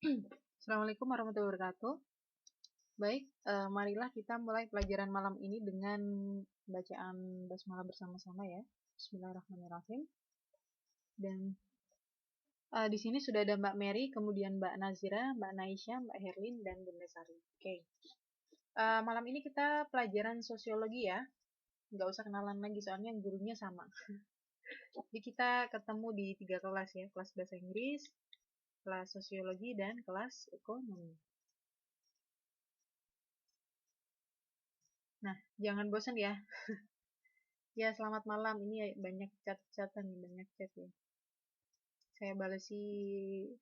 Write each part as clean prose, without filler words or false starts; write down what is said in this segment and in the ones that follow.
Assalamualaikum warahmatullahi wabarakatuh. Baik, marilah kita mulai pelajaran malam ini dengan bacaan basmalah bersama-sama ya. Bismillahirrahmanirrahim. Dan di sini sudah ada Mbak Mary, kemudian Mbak Nazira, Mbak Naisha, Mbak Herlin, dan Bunda Sari. Oke. Malam ini kita pelajaran sosiologi ya. Nggak usah kenalan lagi soalnya gurunya sama. Jadi kita ketemu di 3 kelas ya, kelas bahasa Inggris, kelas sosiologi, dan kelas ekonomi. Nah, jangan bosan ya. Ya, selamat malam. Ini banyak chat-chatan nih, banyak chat ya. Saya balesi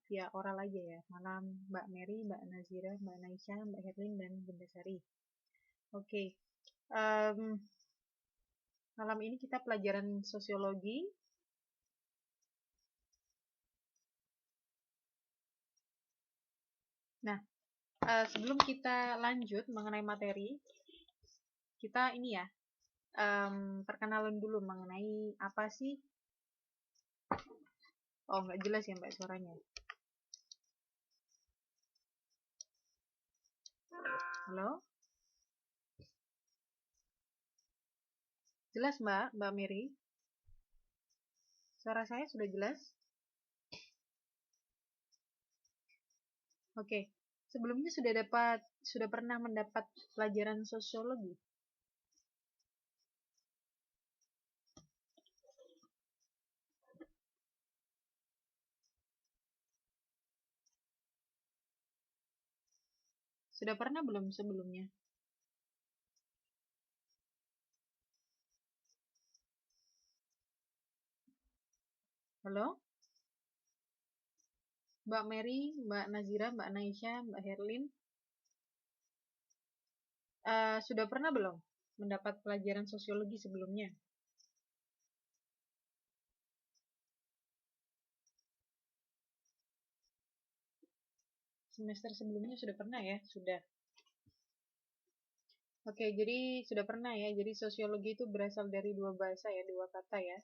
via oral aja ya. Malam Mbak Mary, Mbak Nazira, Mbak Naisha, Mbak Herlin, dan Bunda Sari. Oke. Malam ini kita pelajaran sosiologi. Nah, sebelum kita lanjut mengenai materi, kita ini ya, perkenalan dulu mengenai apa sih. Oh, nggak jelas ya Mbak suaranya. Halo? Jelas Mbak Mary? Suara saya sudah jelas? Oke. Sebelumnya sudah pernah mendapat pelajaran sosiologi? Sudah pernah belum sebelumnya? Halo? Mbak Mary, Mbak Nazira, Mbak Naisha, Mbak Herlin, sudah pernah belum mendapat pelajaran sosiologi sebelumnya? Semester sebelumnya sudah pernah ya? Sudah. Oke, jadi sudah pernah ya. Jadi sosiologi itu berasal dari 2 bahasa ya, 2 kata ya.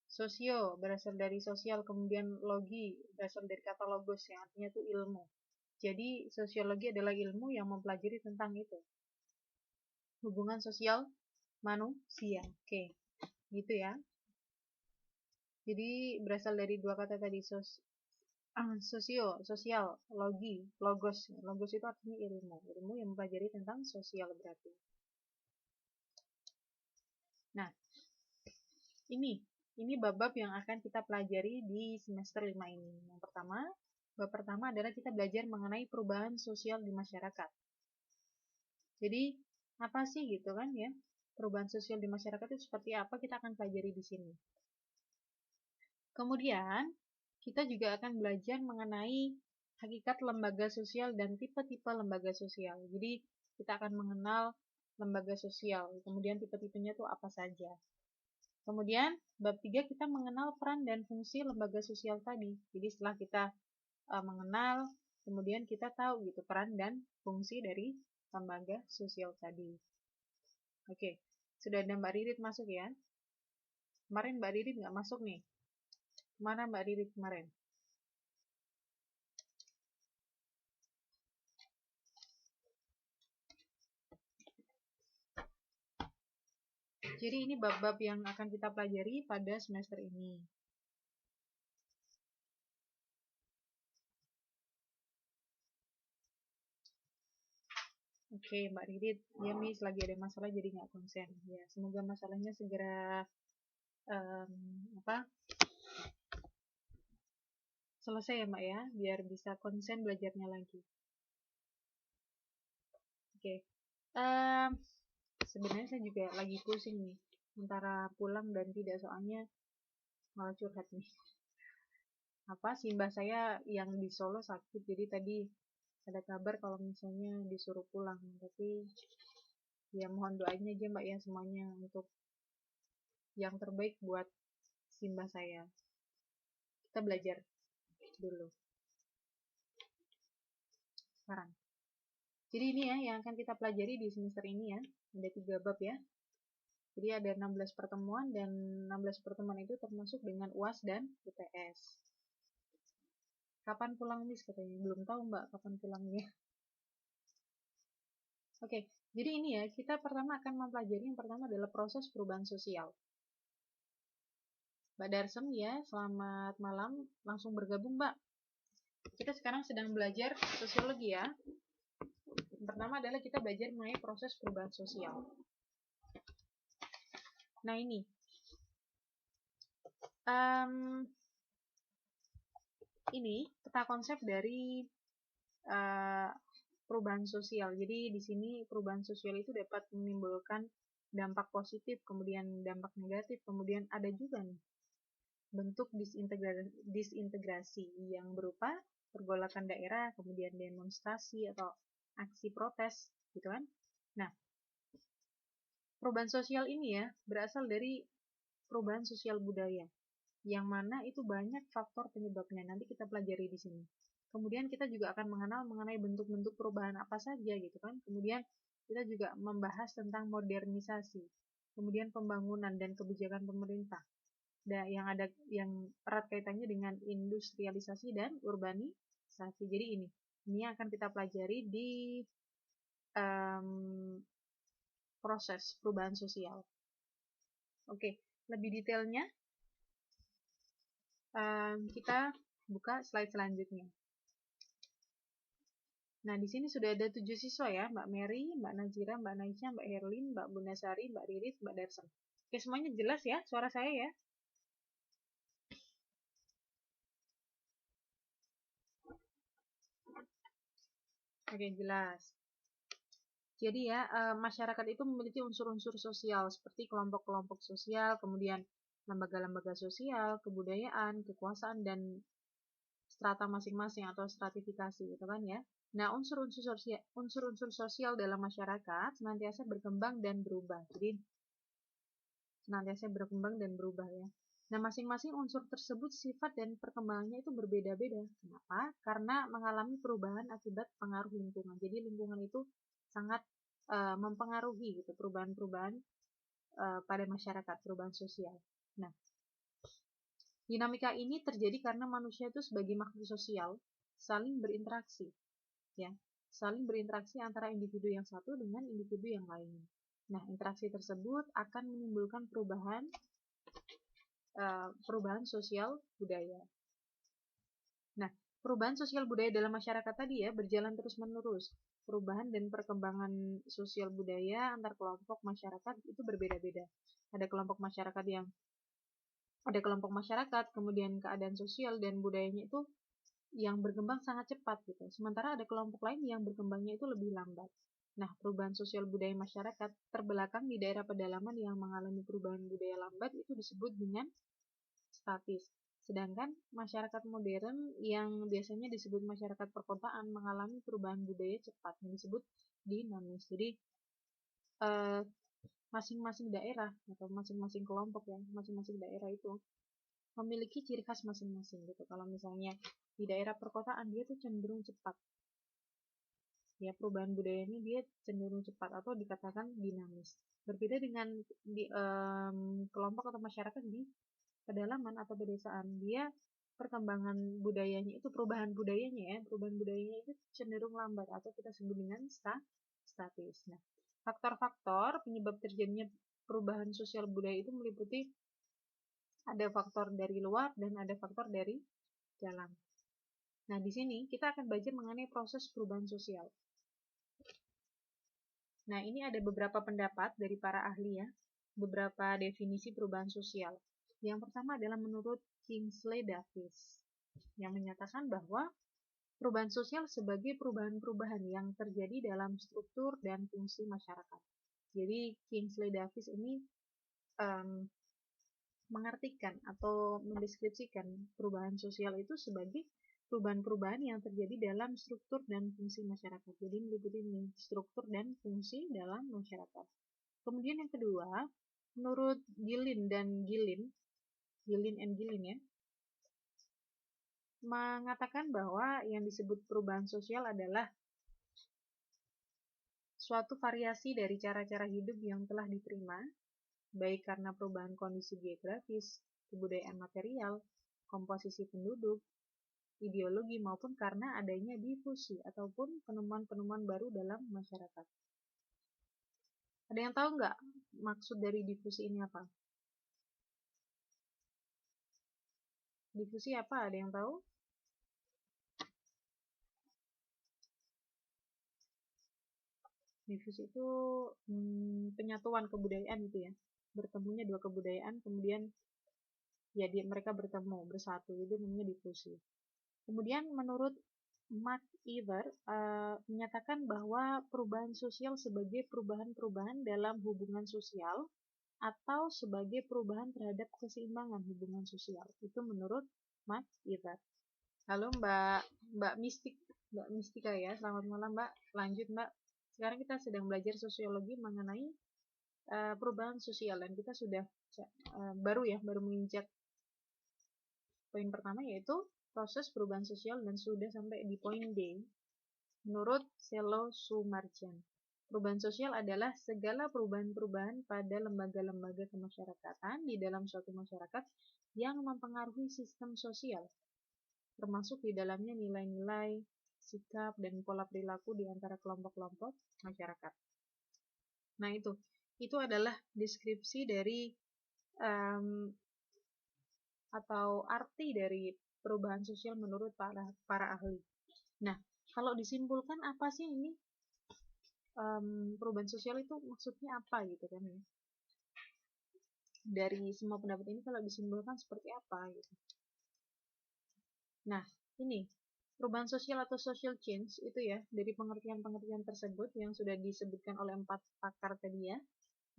Sosio berasal dari sosial, kemudian logi berasal dari kata logos yang artinya itu ilmu. Jadi sosiologi adalah ilmu yang mempelajari tentang itu. Hubungan sosial manusia. Oke, gitu ya. Jadi berasal dari 2 kata tadi, sosial, logi, logos. Logos itu artinya ilmu. Ilmu yang mempelajari tentang sosial berarti. Nah, ini bab-bab yang akan kita pelajari di semester 5 ini. Yang pertama, bab pertama adalah kita belajar mengenai perubahan sosial di masyarakat. Jadi, apa sih gitu kan ya? Perubahan sosial di masyarakat itu seperti apa, kita akan pelajari di sini. Kemudian, kita juga akan belajar mengenai hakikat lembaga sosial dan tipe-tipe lembaga sosial. Jadi, kita akan mengenal lembaga sosial, kemudian tipe-tipenya itu apa saja. Kemudian, bab 3 kita mengenal peran dan fungsi lembaga sosial tadi. Jadi, setelah kita mengenal, kemudian kita tahu gitu peran dan fungsi dari lembaga sosial tadi. Oke, sudah ada Mbak Ririt masuk ya. Kemarin Mbak Ririt nggak masuk nih. Kemana Mbak Ririt kemarin? Jadi ini bab-bab yang akan kita pelajari pada semester ini. Oke, Mbak Ririt, ya Miss lagi ada masalah jadi nggak konsen. Ya, semoga masalahnya segera selesai ya Mbak ya, biar bisa konsen belajarnya lagi. Oke, sebenarnya saya juga lagi pusing nih, antara pulang dan tidak, soalnya malah curhat nih. Simbah saya yang di Solo sakit, jadi tadi ada kabar kalau misalnya disuruh pulang, tapi ya mohon doanya aja Mbak ya semuanya untuk yang terbaik buat simbah saya. Kita belajar dulu sekarang. Jadi ini ya yang akan kita pelajari di semester ini ya, ada 3 bab ya. Jadi ada 16 pertemuan, dan 16 pertemuan itu termasuk dengan UAS dan UTS. Kapan pulang Miss katanya? Belum tahu Mbak kapan pulangnya. Oke, jadi ini ya, kita pertama akan mempelajari yang pertama adalah proses perubahan sosial. Mbak Darsem ya, selamat malam, langsung bergabung Mbak. Kita sekarang sedang belajar sosiologi ya. Yang pertama adalah kita belajar mengenai proses perubahan sosial. Nah ini, ini peta konsep dari perubahan sosial. Jadi di sini perubahan sosial itu dapat menimbulkan dampak positif, kemudian dampak negatif, kemudian ada juga nih bentuk disintegrasi yang berupa pergolakan daerah, kemudian demonstrasi atau aksi protes, gitu kan? Nah, perubahan sosial ini ya berasal dari perubahan sosial budaya, yang mana itu banyak faktor penyebabnya. Nanti kita pelajari di sini. Kemudian kita juga akan mengenal mengenai bentuk-bentuk perubahan apa saja gitu kan. Kemudian kita juga membahas tentang modernisasi, kemudian pembangunan dan kebijakan pemerintah. Yang erat kaitannya dengan industrialisasi dan urbanisasi. Jadi ini akan kita pelajari di proses perubahan sosial. Oke, lebih detailnya kita buka slide selanjutnya. Nah, di sini sudah ada 7 siswa ya, Mbak Mary, Mbak Najira, Mbak Naisha, Mbak Herlin, Mbak Bunasari, Mbak Riris, Mbak Darsem. Oke, semuanya jelas ya suara saya ya? Oke, jelas. Jadi ya, masyarakat itu memiliki unsur-unsur sosial seperti kelompok-kelompok sosial, kemudian lembaga-lembaga sosial, kebudayaan, kekuasaan, dan strata masing-masing atau stratifikasi gitu kan ya. Nah, unsur-unsur sosial dalam masyarakat senantiasa berkembang dan berubah. Jadi senantiasa berkembang dan berubah ya. Nah, masing-masing unsur tersebut sifat dan perkembangannya itu berbeda-beda. Kenapa? Karena mengalami perubahan akibat pengaruh lingkungan. Jadi lingkungan itu sangat mempengaruhi gitu perubahan-perubahan pada masyarakat, perubahan sosial. Nah, dinamika ini terjadi karena manusia itu sebagai makhluk sosial saling berinteraksi, ya, saling berinteraksi antara individu yang satu dengan individu yang lainnya. Nah, interaksi tersebut akan menimbulkan perubahan sosial budaya. Nah, perubahan sosial budaya dalam masyarakat tadi ya berjalan terus-menerus. Perubahan dan perkembangan sosial budaya antar kelompok masyarakat itu berbeda-beda. Ada kelompok masyarakat, kemudian keadaan sosial dan budayanya itu yang berkembang sangat cepat gitu. Sementara ada kelompok lain yang berkembangnya itu lebih lambat. Nah, perubahan sosial budaya masyarakat terbelakang di daerah pedalaman yang mengalami perubahan budaya lambat itu disebut dengan statis. Sedangkan masyarakat modern yang biasanya disebut masyarakat perkotaan mengalami perubahan budaya cepat yang disebut dinamis. Jadi masing-masing daerah atau masing-masing kelompok ya, masing-masing daerah itu memiliki ciri khas masing-masing gitu. Kalau misalnya di daerah perkotaan dia tuh cenderung cepat. Ya, perubahan budayanya dia cenderung cepat atau dikatakan dinamis. Berbeda dengan di kelompok atau masyarakat di pedalaman atau pedesaan. Dia perkembangan budayanya itu perubahan budayanya itu cenderung lambat atau kita sebut dengan statis. Nah, faktor-faktor penyebab terjadinya perubahan sosial budaya itu meliputi ada faktor dari luar dan ada faktor dari dalam. Nah, di sini kita akan belajar mengenai proses perubahan sosial. Nah, ini ada beberapa pendapat dari para ahli ya, beberapa definisi perubahan sosial. Yang pertama adalah menurut Kingsley Davis, yang menyatakan bahwa perubahan sosial sebagai perubahan-perubahan yang terjadi dalam struktur dan fungsi masyarakat. Jadi Kingsley Davis ini mengartikan atau mendeskripsikan perubahan sosial itu sebagai perubahan-perubahan yang terjadi dalam struktur dan fungsi masyarakat. Jadi meliputi struktur dan fungsi dalam masyarakat. Kemudian yang kedua, menurut Gillin ya, mengatakan bahwa yang disebut perubahan sosial adalah suatu variasi dari cara-cara hidup yang telah diterima, baik karena perubahan kondisi geografis, kebudayaan material, komposisi penduduk, ideologi maupun karena adanya difusi ataupun penemuan-penemuan baru dalam masyarakat. Ada yang tahu nggak maksud dari difusi ini apa? Difusi apa? Ada yang tahu? Difusi itu penyatuan kebudayaan gitu ya. Bertemunya dua kebudayaan, kemudian ya mereka bertemu bersatu, itu namanya difusi. Kemudian menurut Mark Ever menyatakan bahwa perubahan sosial sebagai perubahan-perubahan dalam hubungan sosial atau sebagai perubahan terhadap keseimbangan hubungan sosial. Itu menurut Mark Ever. Halo Mbak Mistika ya, selamat malam Mbak. Lanjut Mbak. Sekarang kita sedang belajar sosiologi mengenai perubahan sosial dan kita sudah baru menginjak poin pertama yaitu proses perubahan sosial dan sudah sampai di poin D. Menurut Selo Sumarjan, perubahan sosial adalah segala perubahan-perubahan pada lembaga-lembaga kemasyarakatan di dalam suatu masyarakat yang mempengaruhi sistem sosial, termasuk di dalamnya nilai-nilai, sikap, dan pola perilaku di antara kelompok-kelompok masyarakat. Nah itu adalah deskripsi dari atau arti dari perubahan sosial menurut para ahli. Nah, kalau disimpulkan apa sih ini perubahan sosial itu maksudnya apa gitu kan ya? Dari semua pendapat ini kalau disimpulkan seperti apa gitu. Nah, ini perubahan sosial atau social change itu ya, dari pengertian-pengertian tersebut yang sudah disebutkan oleh 4 pakar tadi ya,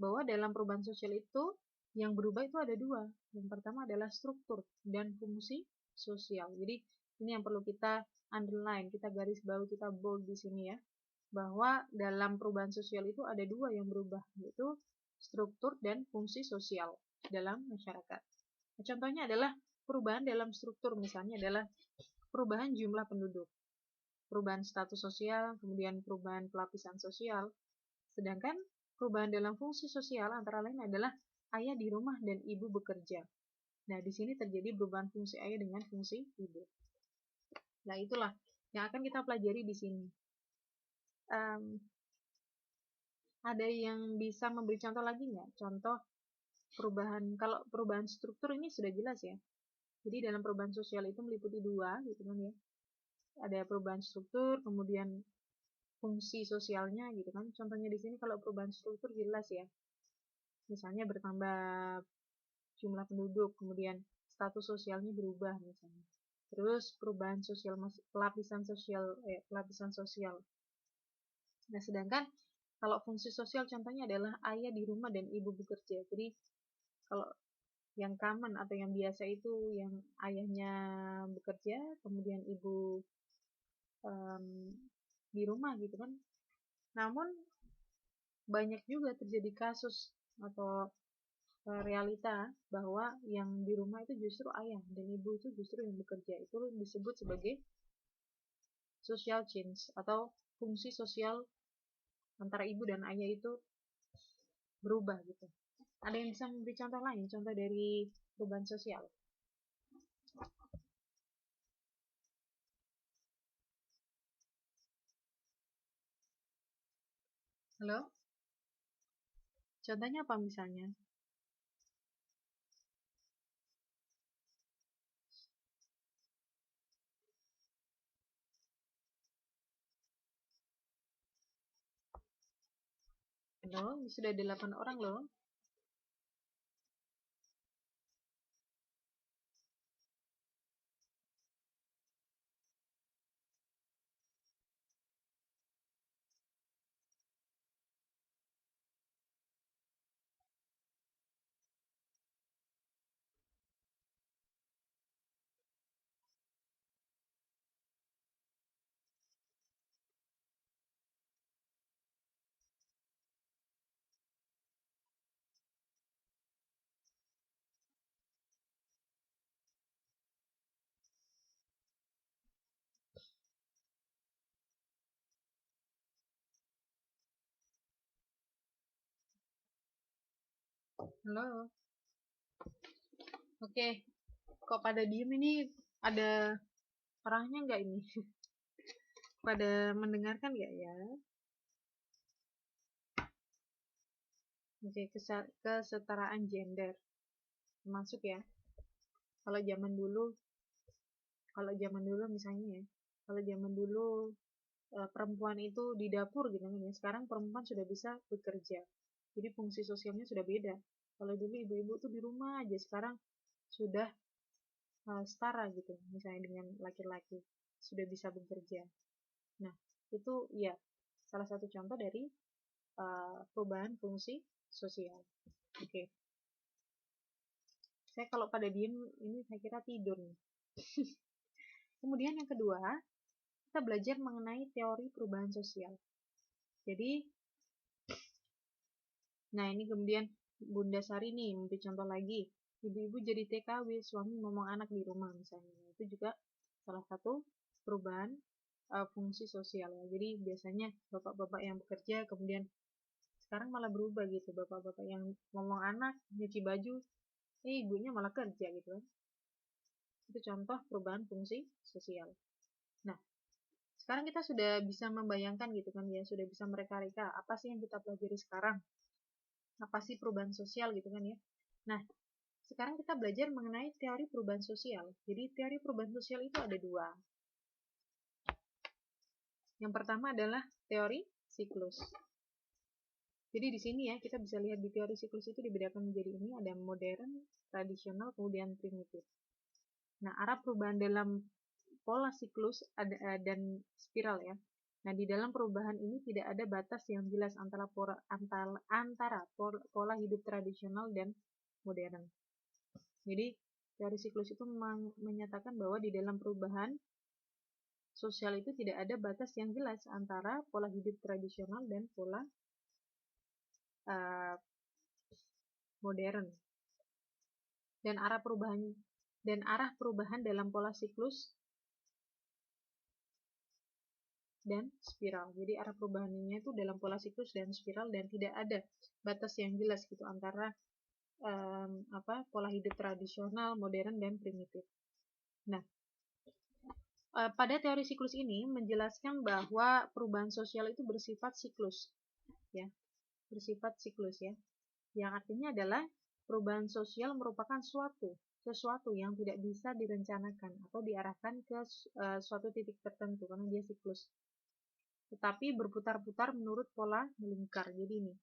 bahwa dalam perubahan sosial itu yang berubah itu ada dua. Yang pertama adalah struktur dan fungsi sosial. Jadi ini yang perlu kita underline, kita garis bawahi, kita bold di sini ya, bahwa dalam perubahan sosial itu ada dua yang berubah, yaitu struktur dan fungsi sosial dalam masyarakat. Nah, contohnya adalah perubahan dalam struktur, misalnya adalah perubahan jumlah penduduk, perubahan status sosial, kemudian perubahan pelapisan sosial. Sedangkan perubahan dalam fungsi sosial antara lain adalah ayah di rumah dan ibu bekerja. Nah, di sini terjadi perubahan fungsi ayah dengan fungsi ibu. Nah, itulah yang akan kita pelajari di sini. Ada yang bisa memberi contoh lagi nggak? Contoh perubahan, kalau perubahan struktur ini sudah jelas ya. Jadi dalam perubahan sosial itu meliputi dua, gitu kan ya. Ada perubahan struktur, kemudian fungsi sosialnya, gitu kan. Contohnya di sini kalau perubahan struktur jelas ya. Misalnya bertambah jumlah penduduk, kemudian status sosialnya berubah misalnya. Terus perubahan sosial, pelapisan sosial. Nah, sedangkan kalau fungsi sosial contohnya adalah ayah di rumah dan ibu bekerja. Jadi kalau yang common atau yang biasa itu yang ayahnya bekerja, kemudian ibu di rumah gitu kan. Namun banyak juga terjadi kasus atau realita bahwa yang di rumah itu justru ayah dan ibu itu justru yang bekerja. Itu disebut sebagai social change atau fungsi sosial antara ibu dan ayah itu berubah gitu. Ada yang bisa memberi contoh lain, contoh dari perubahan sosial? Halo? Contohnya apa misalnya? Halo, sudah 8 orang loh. Halo. Oke. Kok pada diem ini ada Orangnya nggak ini? Pada mendengarkan nggak ya? Oke, kesetaraan gender termasuk ya. Kalau zaman dulu misalnya ya, kalau zaman dulu perempuan itu di dapur gitu kan ya, sekarang perempuan sudah bisa bekerja. Jadi fungsi sosialnya sudah beda. Kalau dulu ibu-ibu tuh di rumah aja, sekarang sudah setara gitu, misalnya dengan laki-laki sudah bisa bekerja. Nah, itu ya salah satu contoh dari perubahan fungsi sosial. Oke. Saya kalau pada diem ini saya kira tidur nih. Kemudian yang kedua, kita belajar mengenai teori perubahan sosial. Jadi, nah ini kemudian Bunda Sari nih, memberi contoh lagi. Ibu-ibu jadi TKW, suami ngomong anak di rumah misalnya. Itu juga salah satu perubahan fungsi sosial ya. Jadi biasanya bapak-bapak yang bekerja, kemudian sekarang malah berubah gitu. Bapak-bapak yang ngomong anak, nyuci baju, ibunya malah kerja gitu kan. Itu contoh perubahan fungsi sosial. Nah, sekarang kita sudah bisa membayangkan gitu kan ya, sudah bisa mereka-reka apa sih yang kita pelajari sekarang, apa sih perubahan sosial gitu kan ya. Nah, sekarang kita belajar mengenai teori perubahan sosial. Jadi teori perubahan sosial itu ada dua. Yang pertama adalah teori siklus. Jadi di sini ya kita bisa lihat di teori siklus itu dibedakan menjadi ini, ada modern, tradisional, kemudian primitif. Nah, arah perubahan dalam pola siklus dan spiral ya. Nah, di dalam perubahan ini tidak ada batas yang jelas antara pola hidup tradisional dan modern. Jadi, teori siklus itu menyatakan bahwa di dalam perubahan sosial itu tidak ada batas yang jelas antara pola hidup tradisional dan pola modern. Dan arah perubahan dalam pola siklus dan spiral. Jadi arah perubahannya itu dalam pola siklus dan spiral dan tidak ada batas yang jelas gitu antara pola hidup tradisional, modern dan primitif. Nah, pada teori siklus ini menjelaskan bahwa perubahan sosial itu bersifat siklus, ya, bersifat siklus ya. Yang artinya adalah perubahan sosial merupakan sesuatu yang tidak bisa direncanakan atau diarahkan ke suatu titik tertentu karena dia siklus. Tetapi berputar-putar menurut pola melingkar. Jadi ini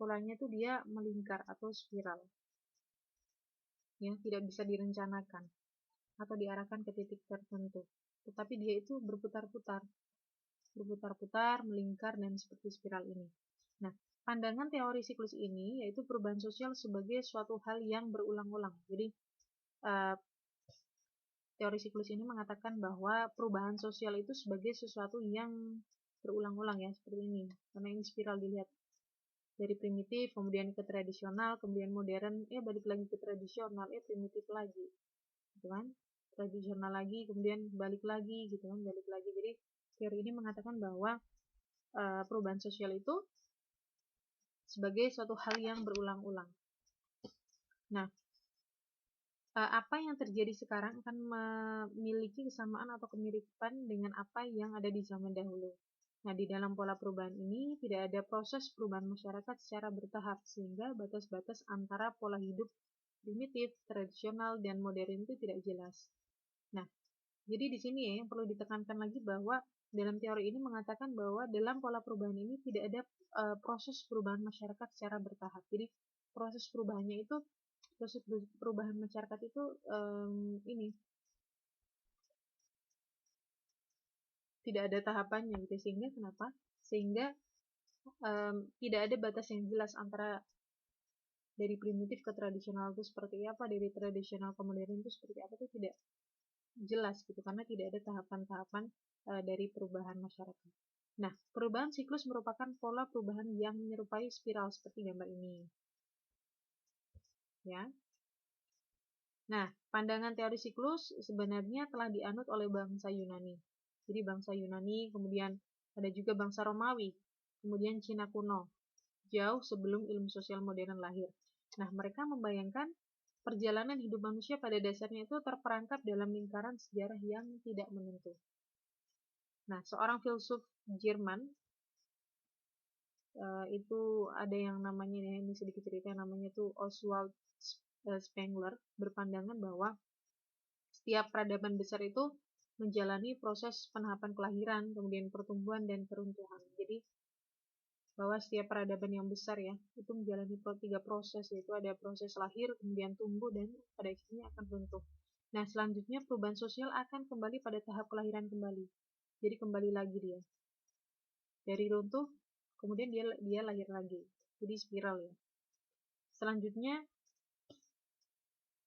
polanya itu dia melingkar atau spiral. Ya, tidak bisa direncanakan atau diarahkan ke titik tertentu. Tetapi dia itu berputar-putar, melingkar dan seperti spiral ini. Nah, pandangan teori siklus ini yaitu perubahan sosial sebagai suatu hal yang berulang-ulang. Jadi teori siklus ini mengatakan bahwa perubahan sosial itu sebagai sesuatu yang berulang-ulang ya, seperti ini. Karena ini spiral dilihat dari primitif, kemudian ke tradisional, kemudian modern, balik lagi ke tradisional, primitif lagi. Gitu kan? Tradisional lagi, kemudian balik lagi gitu kan, balik lagi. Jadi teori ini mengatakan bahwa perubahan sosial itu sebagai suatu hal yang berulang-ulang. Nah, apa yang terjadi sekarang akan memiliki kesamaan atau kemiripan dengan apa yang ada di zaman dahulu. Nah, di dalam pola perubahan ini tidak ada proses perubahan masyarakat secara bertahap, sehingga batas-batas antara pola hidup primitif, tradisional, dan modern itu tidak jelas. Nah, jadi di sini ya, yang perlu ditekankan lagi bahwa dalam teori ini mengatakan bahwa dalam pola perubahan ini tidak ada proses perubahan masyarakat secara bertahap. Jadi proses perubahannya itu proses perubahan masyarakat itu tidak ada tahapannya gitu. Sehingga kenapa? Sehingga tidak ada batas yang jelas antara dari primitif ke tradisional itu seperti apa, dari tradisional ke modern itu seperti apa, itu tidak jelas gitu karena tidak ada tahapan-tahapan dari perubahan masyarakat. Nah, perubahan siklus merupakan pola perubahan yang menyerupai spiral seperti gambar ini. Ya. Nah, pandangan teori siklus sebenarnya telah dianut oleh bangsa Yunani. Jadi bangsa Yunani, kemudian ada juga bangsa Romawi, kemudian Cina kuno, jauh sebelum ilmu sosial modern lahir. Nah, mereka membayangkan perjalanan hidup manusia pada dasarnya itu terperangkap dalam lingkaran sejarah yang tidak menentu. Nah, seorang filsuf Jerman itu ada yang namanya, ini sedikit cerita, namanya itu Oswald Spengler, berpandangan bahwa setiap peradaban besar itu menjalani proses penahapan kelahiran, kemudian pertumbuhan dan keruntuhan. Jadi bahwa setiap peradaban yang besar ya itu menjalani 3 proses, yaitu ada proses lahir, kemudian tumbuh, dan pada akhirnya akan runtuh. Nah, selanjutnya perubahan sosial akan kembali pada tahap kelahiran kembali. Jadi kembali lagi dia dari runtuh, kemudian dia lahir lagi. Jadi spiral ya. Selanjutnya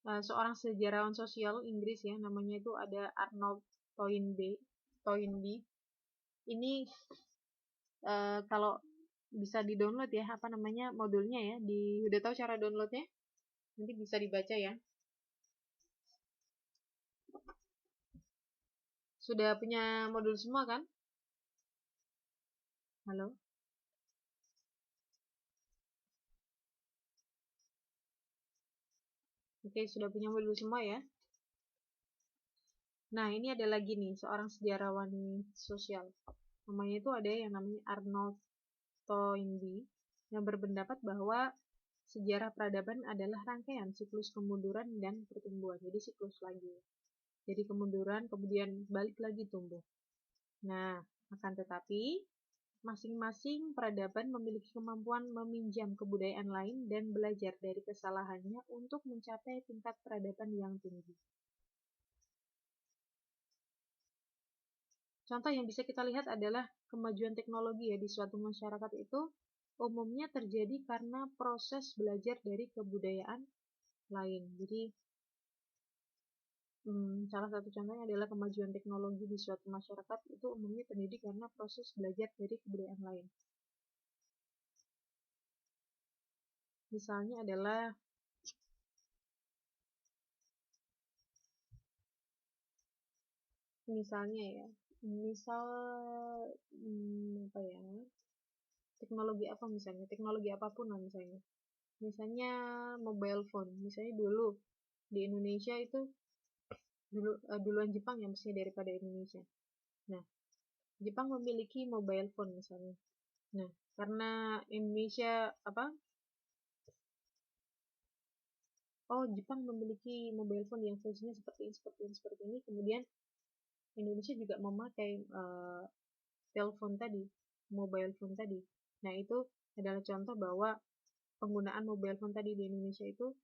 seorang sejarawan sosial Inggris ya, namanya itu ada Arnold Toynbee. Ini kalau bisa di-download ya, apa namanya, modulnya ya. Udah tahu cara downloadnya? Nanti bisa dibaca ya. Sudah punya modul semua kan? Halo? Oke, sudah punya modul semua ya. Nah, ini ada lagi nih, seorang sejarawan sosial. Namanya itu ada yang namanya Arnold Toynbee, yang berpendapat bahwa sejarah peradaban adalah rangkaian siklus kemunduran dan pertumbuhan. Jadi siklus lagi. Jadi kemunduran, kemudian balik lagi tumbuh. Nah, akan tetapi masing-masing peradaban memiliki kemampuan meminjam kebudayaan lain dan belajar dari kesalahannya untuk mencapai tingkat peradaban yang tinggi. Contoh yang bisa kita lihat adalah kemajuan teknologi ya di suatu masyarakat itu umumnya terjadi karena proses belajar dari kebudayaan lain. Jadi salah satu contohnya adalah kemajuan teknologi di suatu masyarakat itu umumnya terjadi karena proses belajar dari kebudayaan lain. Misalnya adalah ya, misal apa ya? Teknologi apapun lah misalnya. Misalnya mobile phone. Misalnya dulu di Indonesia itu duluan Jepang yang mestinya daripada Indonesia. Nah, Jepang memiliki mobile phone misalnya. Nah, karena Indonesia Jepang memiliki mobile phone yang fungsinya seperti ini, kemudian Indonesia juga memakai mobile phone tadi. Nah, itu adalah contoh bahwa penggunaan mobile phone tadi di Indonesia itu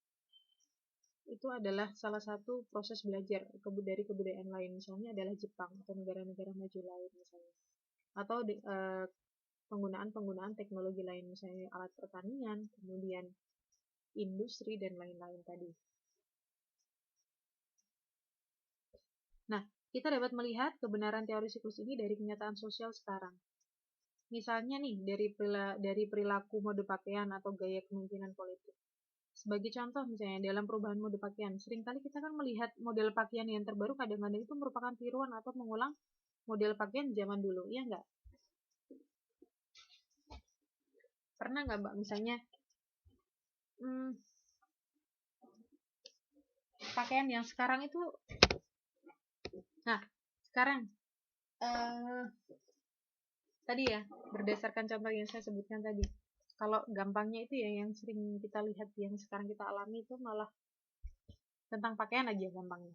adalah salah satu proses belajar dari kebudayaan lain, misalnya adalah Jepang atau negara-negara maju lain misalnya, atau penggunaan teknologi lain, misalnya alat pertanian, kemudian industri dan lain-lain tadi. Nah, kita dapat melihat kebenaran teori siklus ini dari kenyataan sosial sekarang. Misalnya nih, dari perilaku mode pakaian atau gaya kepemimpinan politik. Sebagai contoh misalnya dalam perubahan mode pakaian, seringkali kita kan melihat model pakaian yang terbaru kadang-kadang itu merupakan tiruan atau mengulang model pakaian zaman dulu, iya nggak? Pernah nggak Mbak misalnya pakaian yang sekarang itu, nah sekarang tadi ya, berdasarkan contoh yang saya sebutkan tadi, kalau gampangnya itu ya yang sering kita lihat, yang sekarang kita alami itu malah tentang pakaian aja gampangnya.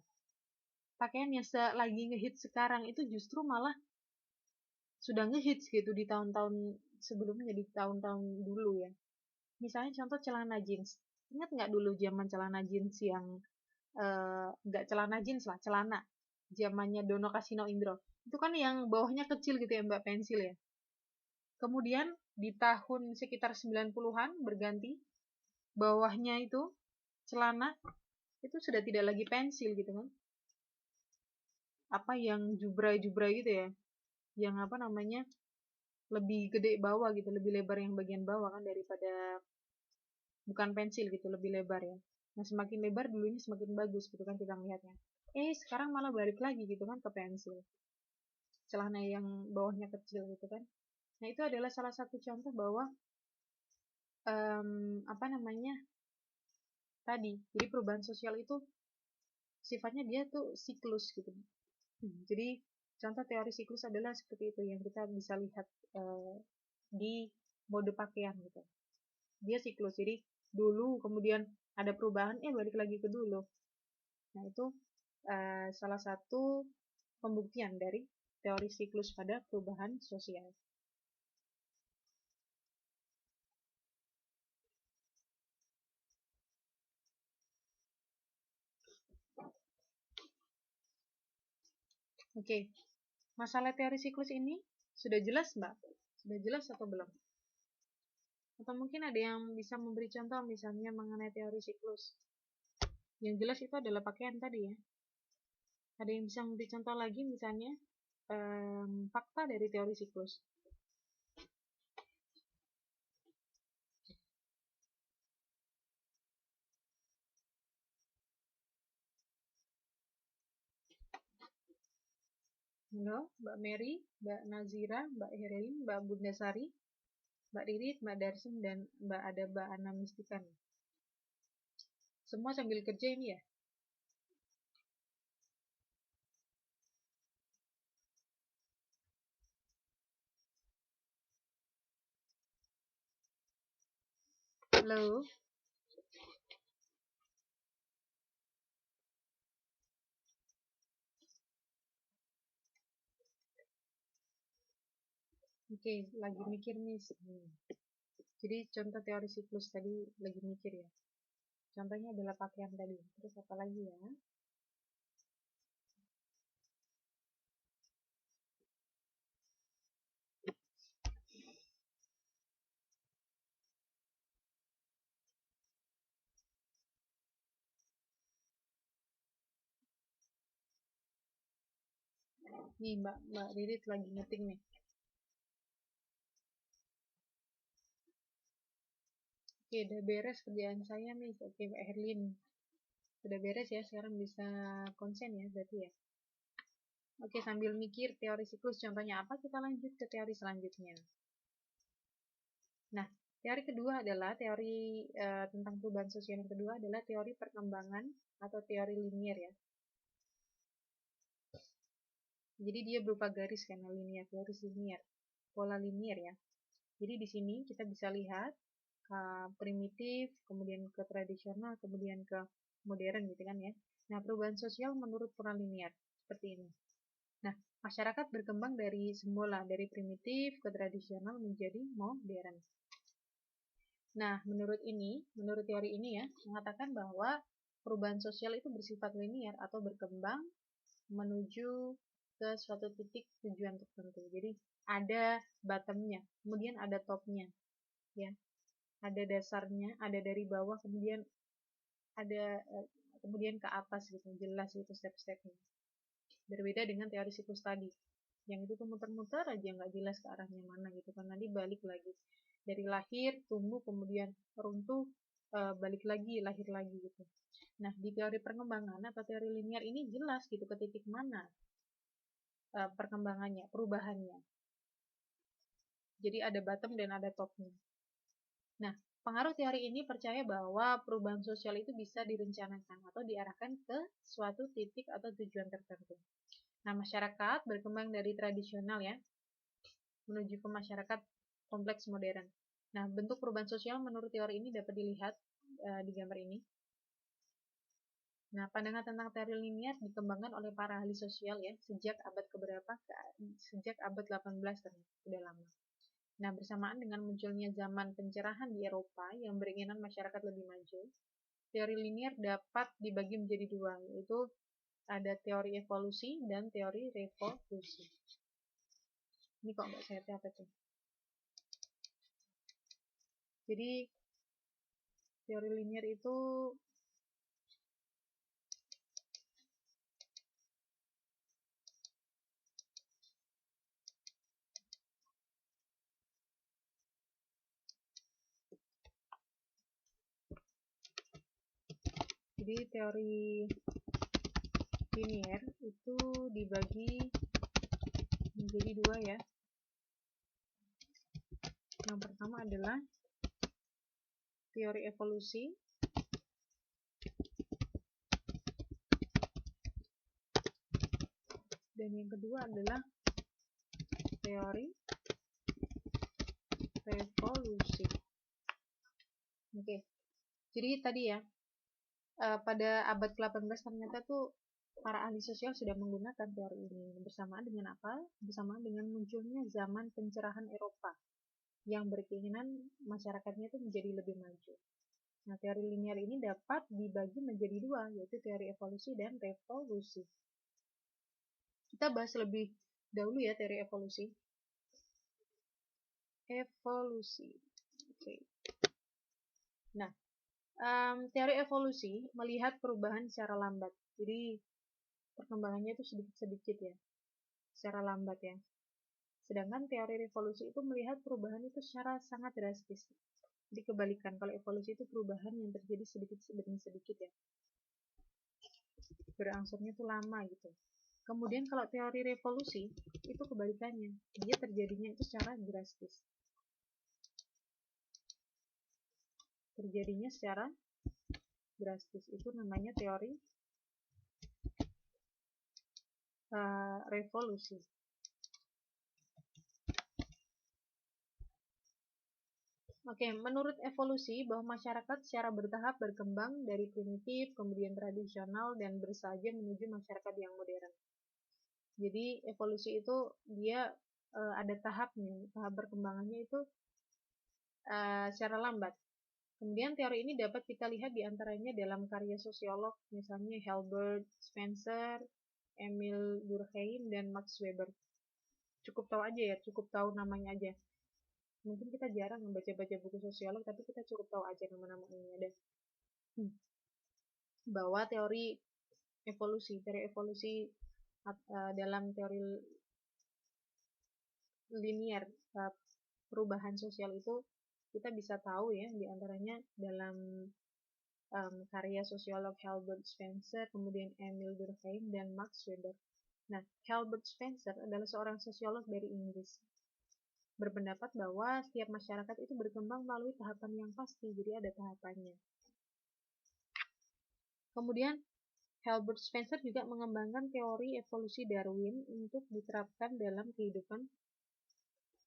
Pakaian yang lagi ngehits sekarang itu justru malah sudah ngehits gitu di tahun-tahun sebelumnya, di tahun-tahun dulu ya. Misalnya contoh celana jeans. Ingat nggak dulu zaman celana jeans yang nggak celana jeans lah, celana zamannya Dono Kasino Indro. Itu kan yang bawahnya kecil gitu ya Mbak, pensil ya. Kemudian di tahun sekitar 90-an berganti, bawahnya itu celana itu sudah tidak lagi pensil gitu kan. Apa yang jubrai-jubrai gitu ya. Yang apa namanya? Lebih gede bawah gitu, lebih lebar yang bagian bawah kan daripada, bukan pensil gitu, lebih lebar ya. Nah, semakin lebar dulunya semakin bagus gitu kan kita melihatnya. Sekarang malah balik lagi gitu kan ke pensil. Celana yang bawahnya kecil gitu kan. Nah, itu adalah salah satu contoh bahwa apa namanya? tadi. Jadi perubahan sosial itu sifatnya dia tuh siklus gitu. Jadi contoh teori siklus adalah seperti itu yang kita bisa lihat di mode pakaian gitu. Dia siklus, jadi dulu kemudian ada perubahan, balik lagi ke dulu. Nah itu salah satu pembuktian dari teori siklus pada perubahan sosial. Oke, masalah teori siklus ini sudah jelas, Mbak? Sudah jelas atau belum? Atau mungkin ada yang bisa memberi contoh misalnya mengenai teori siklus. Yang jelas itu adalah pakaian tadi ya. Ada yang bisa memberi contoh lagi misalnya fakta dari teori siklus. Halo, Mbak Mary, Mbak Nazira, Mbak Herlin, Mbak Bundasari, Mbak Ririt, Mbak Darsem, dan Mbak Ana Mistikan. Semua sambil kerja ini ya? Halo? Oke, lagi mikir nih. Jadi contoh teori siklus tadi lagi mikir ya. Contohnya adalah pakaian tadi. Terus apa lagi ya? Nih Mbak Ririt lagi ngetik nih. Oke, udah beres kerjaan saya nih. Oke, Mbak Herlin. Udah beres ya, sekarang bisa konsen ya berarti ya. Oke, sambil mikir teori siklus contohnya apa, kita lanjut ke teori selanjutnya. Nah, teori kedua adalah teori tentang perubahan sosial yang kedua adalah teori perkembangan atau teori linier ya. Jadi dia berupa garis karena linier, garis linier, pola linier ya. Jadi di sini kita bisa lihat primitif, kemudian ke tradisional, kemudian ke modern gitu kan ya. Nah, perubahan sosial menurut pola linier seperti ini. Nah, masyarakat berkembang dari semula, dari primitif ke tradisional menjadi modern. Nah, menurut teori ini ya, mengatakan bahwa perubahan sosial itu bersifat linier atau berkembang menuju ke suatu titik tujuan tertentu. Jadi ada bottomnya, kemudian ada topnya, ya. Ada dasarnya, ada dari bawah, kemudian ada kemudian ke atas gitu, jelas itu step-stepnya. Berbeda dengan teori siklus tadi, yang itu tuh muter-muter aja nggak jelas ke arahnya mana gitu kan, nanti balik lagi dari lahir, tumbuh, kemudian runtuh, balik lagi, lahir lagi gitu. Nah, di teori perkembangan atau teori linear ini jelas gitu ke titik mana perkembangannya, perubahannya. Jadi ada bottom dan ada topnya. Nah, pengaruh teori ini percaya bahwa perubahan sosial itu bisa direncanakan atau diarahkan ke suatu titik atau tujuan tertentu. Nah, masyarakat berkembang dari tradisional ya, menuju ke masyarakat kompleks modern. Nah, bentuk perubahan sosial menurut teori ini dapat dilihat di gambar ini. Nah, pandangan tentang teori linier dikembangkan oleh para ahli sosial ya, sejak abad keberapa? Sejak abad 18 ternyata, sudah lama. Nah, bersamaan dengan munculnya zaman pencerahan di Eropa yang beringinan masyarakat lebih maju, teori linier dapat dibagi menjadi dua, yaitu ada teori evolusi dan teori revolusi. Ini kok nggak saya apa tuh? Jadi teori linier itu teori linier itu dibagi menjadi dua ya. Yang pertama adalah teori evolusi Dan yang kedua adalah teori revolusi. Oke. Jadi tadi ya, pada abad ke-18 ternyata tuh para ahli sosial sudah menggunakan teori ini. Bersamaan dengan apa? Bersamaan dengan munculnya zaman pencerahan Eropa yang berkeinginan masyarakatnya itu menjadi lebih maju. Nah, teori linier ini dapat dibagi menjadi dua, yaitu teori evolusi dan revolusi. Kita bahas lebih dahulu ya teori evolusi. Evolusi. Oke. Nah, teori evolusi melihat perubahan secara lambat. Jadi, perkembangannya itu sedikit-sedikit ya, secara lambat ya. Sedangkan teori revolusi itu melihat perubahan itu secara sangat drastis. Jadi kebalikan, kalau evolusi itu perubahan yang terjadi sedikit demi sedikit ya. Berangsurnya itu lama gitu. Kemudian kalau teori revolusi itu kebalikannya, dia terjadinya itu secara drastis. Terjadinya secara drastis itu namanya teori revolusi. Oke, menurut evolusi bahwa masyarakat secara bertahap berkembang dari primitif, kemudian tradisional, dan bersaja menuju masyarakat yang modern. Jadi evolusi itu dia ada tahapnya, tahap perkembangannya itu secara lambat. Kemudian teori ini dapat kita lihat diantaranya dalam karya sosiolog, misalnya Herbert Spencer, Emil Durkheim, dan Max Weber. Cukup tahu aja ya, cukup tahu namanya aja. Mungkin kita jarang membaca-baca buku sosiolog, tapi kita cukup tahu aja nama-nama ini ada. Bahwa teori evolusi dalam teori linier perubahan sosial itu kita bisa tahu ya, diantaranya dalam karya sosiolog Herbert Spencer, kemudian Emil Durkheim, dan Max Weber. Nah, Herbert Spencer adalah seorang sosiolog dari Inggris. Berpendapat bahwa setiap masyarakat itu berkembang melalui tahapan yang pasti, jadi ada tahapannya. Kemudian Herbert Spencer juga mengembangkan teori evolusi Darwin untuk diterapkan dalam kehidupan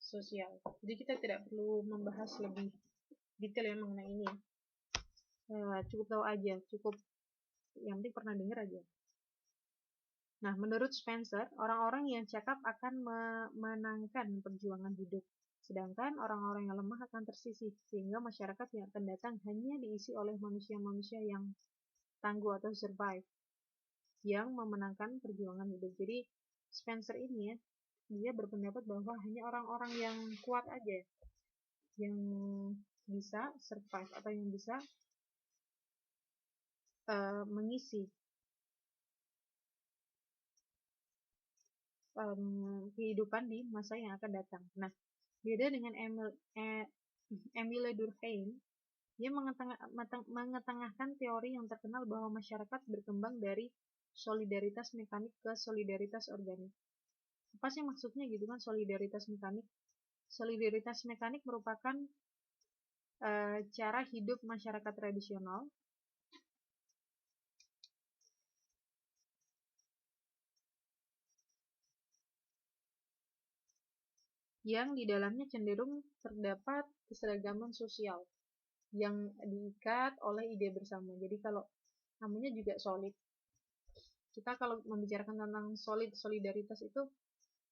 sosial. Jadi kita tidak perlu membahas lebih detail ya mengenai ini. Cukup tahu aja, cukup yang penting pernah dengar aja. Nah, menurut Spencer, orang-orang yang cakap akan memenangkan perjuangan hidup, sedangkan orang-orang yang lemah akan tersisih, sehingga masyarakat yang akan datang hanya diisi oleh manusia-manusia yang tangguh atau survive, yang memenangkan perjuangan hidup. Jadi, Spencer ini ya, dia berpendapat bahwa hanya orang-orang yang kuat aja yang bisa survive atau yang bisa mengisi kehidupan di masa yang akan datang. Nah, beda dengan Emile Durkheim, dia mengetengahkan teori yang terkenal bahwa masyarakat berkembang dari solidaritas mekanik ke solidaritas organik. Apa sih maksudnya gitu kan solidaritas mekanik? Solidaritas mekanik merupakan cara hidup masyarakat tradisional yang di dalamnya cenderung terdapat keseragaman sosial yang diikat oleh ide bersama. Jadi kalau namanya juga solid. Kita kalau membicarakan tentang solidaritas itu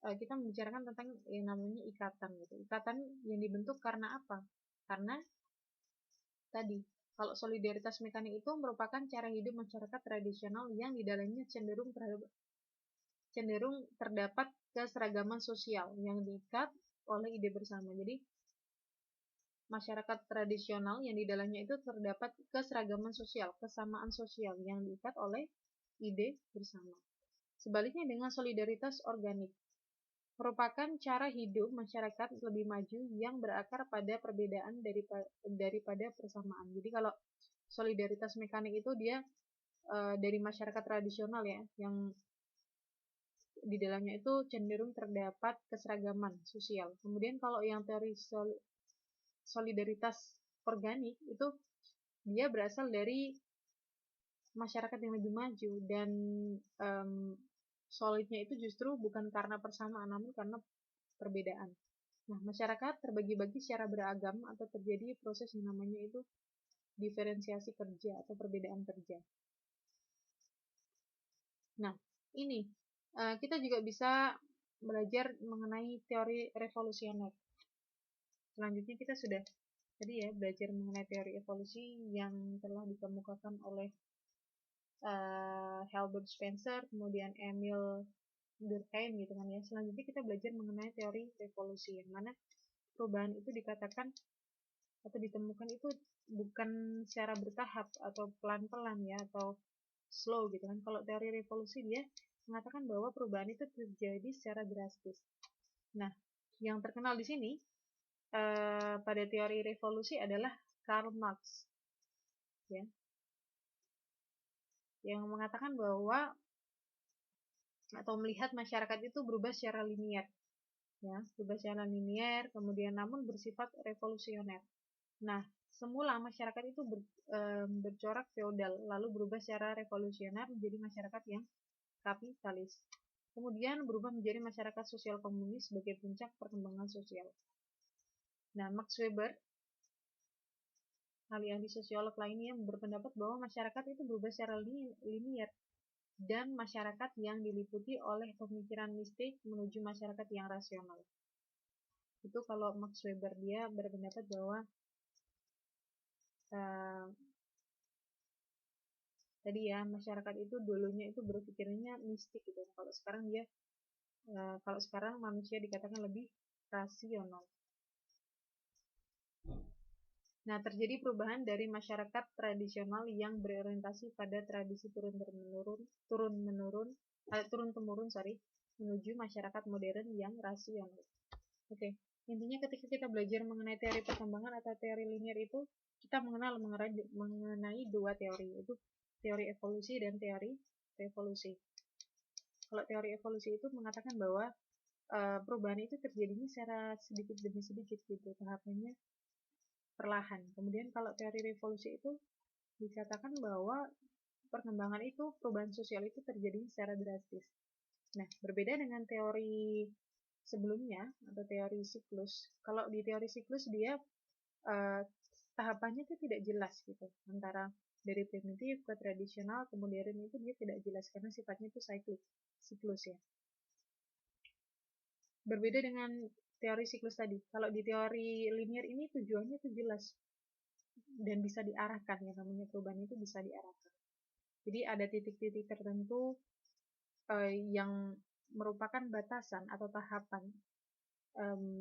kita membicarakan tentang yang namanya ikatan gitu. Ikatan yang dibentuk karena apa? Karena tadi kalau solidaritas mekanik itu merupakan cara hidup masyarakat tradisional yang di dalamnya cenderung terdapat keseragaman sosial yang diikat oleh ide bersama. Jadi masyarakat tradisional yang di dalamnya itu terdapat keseragaman sosial, kesamaan sosial yang diikat oleh ide bersama. Sebaliknya dengan solidaritas organik, merupakan cara hidup masyarakat lebih maju yang berakar pada perbedaan daripada persamaan. Jadi kalau solidaritas mekanik itu dia dari masyarakat tradisional ya, yang di dalamnya itu cenderung terdapat keseragaman sosial. Kemudian kalau yang teori solidaritas organik itu dia berasal dari masyarakat yang lebih maju dan solidnya itu justru bukan karena persamaan, namun karena perbedaan. Nah, masyarakat terbagi-bagi secara beragam atau terjadi proses yang namanya itu diferensiasi kerja atau perbedaan kerja. Nah, ini kita juga bisa belajar mengenai teori revolusioner. Selanjutnya kita sudah tadi ya belajar mengenai teori evolusi yang telah dikemukakan oleh Herbert Spencer, kemudian Emil Durkheim gitu kan ya. Selanjutnya kita belajar mengenai teori revolusi, yang mana perubahan itu dikatakan atau ditemukan itu bukan secara bertahap atau pelan-pelan ya, atau slow gitu kan. Kalau teori revolusi dia mengatakan bahwa perubahan itu terjadi secara drastis. Nah, yang terkenal di sini pada teori revolusi adalah Karl Marx, ya, yang mengatakan bahwa atau melihat masyarakat itu berubah secara linier, ya, berubah secara linier, kemudian namun bersifat revolusioner. Nah, semula masyarakat itu bercorak feodal, lalu berubah secara revolusioner menjadi masyarakat yang kapitalis. Kemudian berubah menjadi masyarakat sosial komunis sebagai puncak perkembangan sosial. Nah, Max Weber, ahli-ahli sosiolog lainnya, berpendapat bahwa masyarakat itu berubah secara linier dan masyarakat yang diliputi oleh pemikiran mistik menuju masyarakat yang rasional. Itu kalau Max Weber, dia berpendapat bahwa tadi ya, masyarakat itu dulunya itu berpikirnya mistik gitu. Kalau sekarang manusia dikatakan lebih rasional. Nah, terjadi perubahan dari masyarakat tradisional yang berorientasi pada tradisi turun-temurun menuju masyarakat modern yang rasional. Oke, intinya ketika kita belajar mengenai teori perkembangan atau teori linier itu, kita mengenal mengenai dua teori, yaitu teori evolusi dan teori revolusi. Kalau teori evolusi itu mengatakan bahwa perubahan itu terjadinya secara sedikit demi sedikit gitu, tahapannya perlahan. Kemudian kalau teori revolusi itu dikatakan bahwa perkembangan itu, perubahan sosial itu terjadi secara drastis. Nah, berbeda dengan teori sebelumnya atau teori siklus. Kalau di teori siklus dia tahapannya itu tidak jelas gitu, antara dari primitif ke tradisional ke modern itu dia tidak jelas karena sifatnya itu siklus ya. Berbeda dengan teori siklus tadi. Kalau di teori linear ini tujuannya itu jelas dan bisa diarahkan, ya, namanya perubahan itu bisa diarahkan. Jadi ada titik-titik tertentu yang merupakan batasan atau tahapan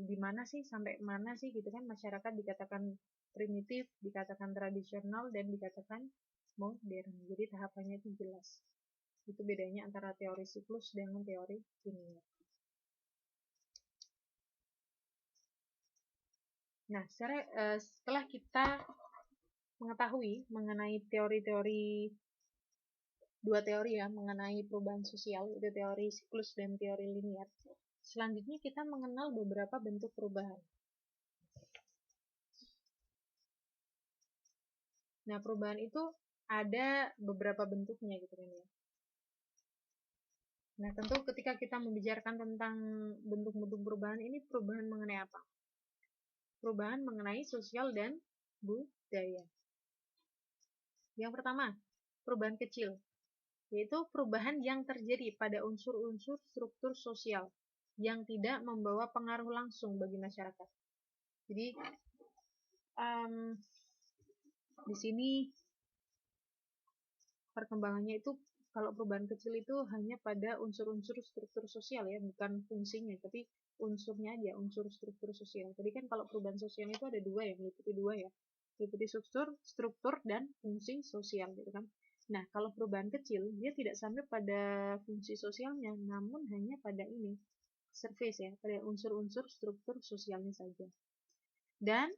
di mana sih, sampai mana sih gitu kan masyarakat dikatakan primitif, dikatakan tradisional, dan dikatakan modern. Jadi tahapannya itu jelas. Itu bedanya antara teori siklus dengan teori linear. Nah, setelah kita mengetahui mengenai dua teori ya, mengenai perubahan sosial, yaitu teori siklus dan teori linear, selanjutnya kita mengenal beberapa bentuk perubahan. Nah, perubahan itu ada beberapa bentuknya gitu kan ya. Nah, tentu ketika kita membicarakan tentang bentuk-bentuk perubahan ini, perubahan mengenai apa? Perubahan mengenai sosial dan budaya. Yang pertama, perubahan kecil, yaitu perubahan yang terjadi pada unsur-unsur struktur sosial yang tidak membawa pengaruh langsung bagi masyarakat. Jadi, di sini perkembangannya itu, kalau perubahan kecil itu hanya pada unsur-unsur struktur sosial ya, bukan fungsinya, tapi unsurnya aja, unsur struktur sosial. Tadi kan kalau perubahan sosial itu ada dua ya, meliputi dua ya, meliputi struktur dan fungsi sosial gitu kan. Nah, kalau perubahan kecil dia tidak sampai pada fungsi sosialnya, namun hanya pada surface ya, pada unsur-unsur struktur sosialnya saja, dan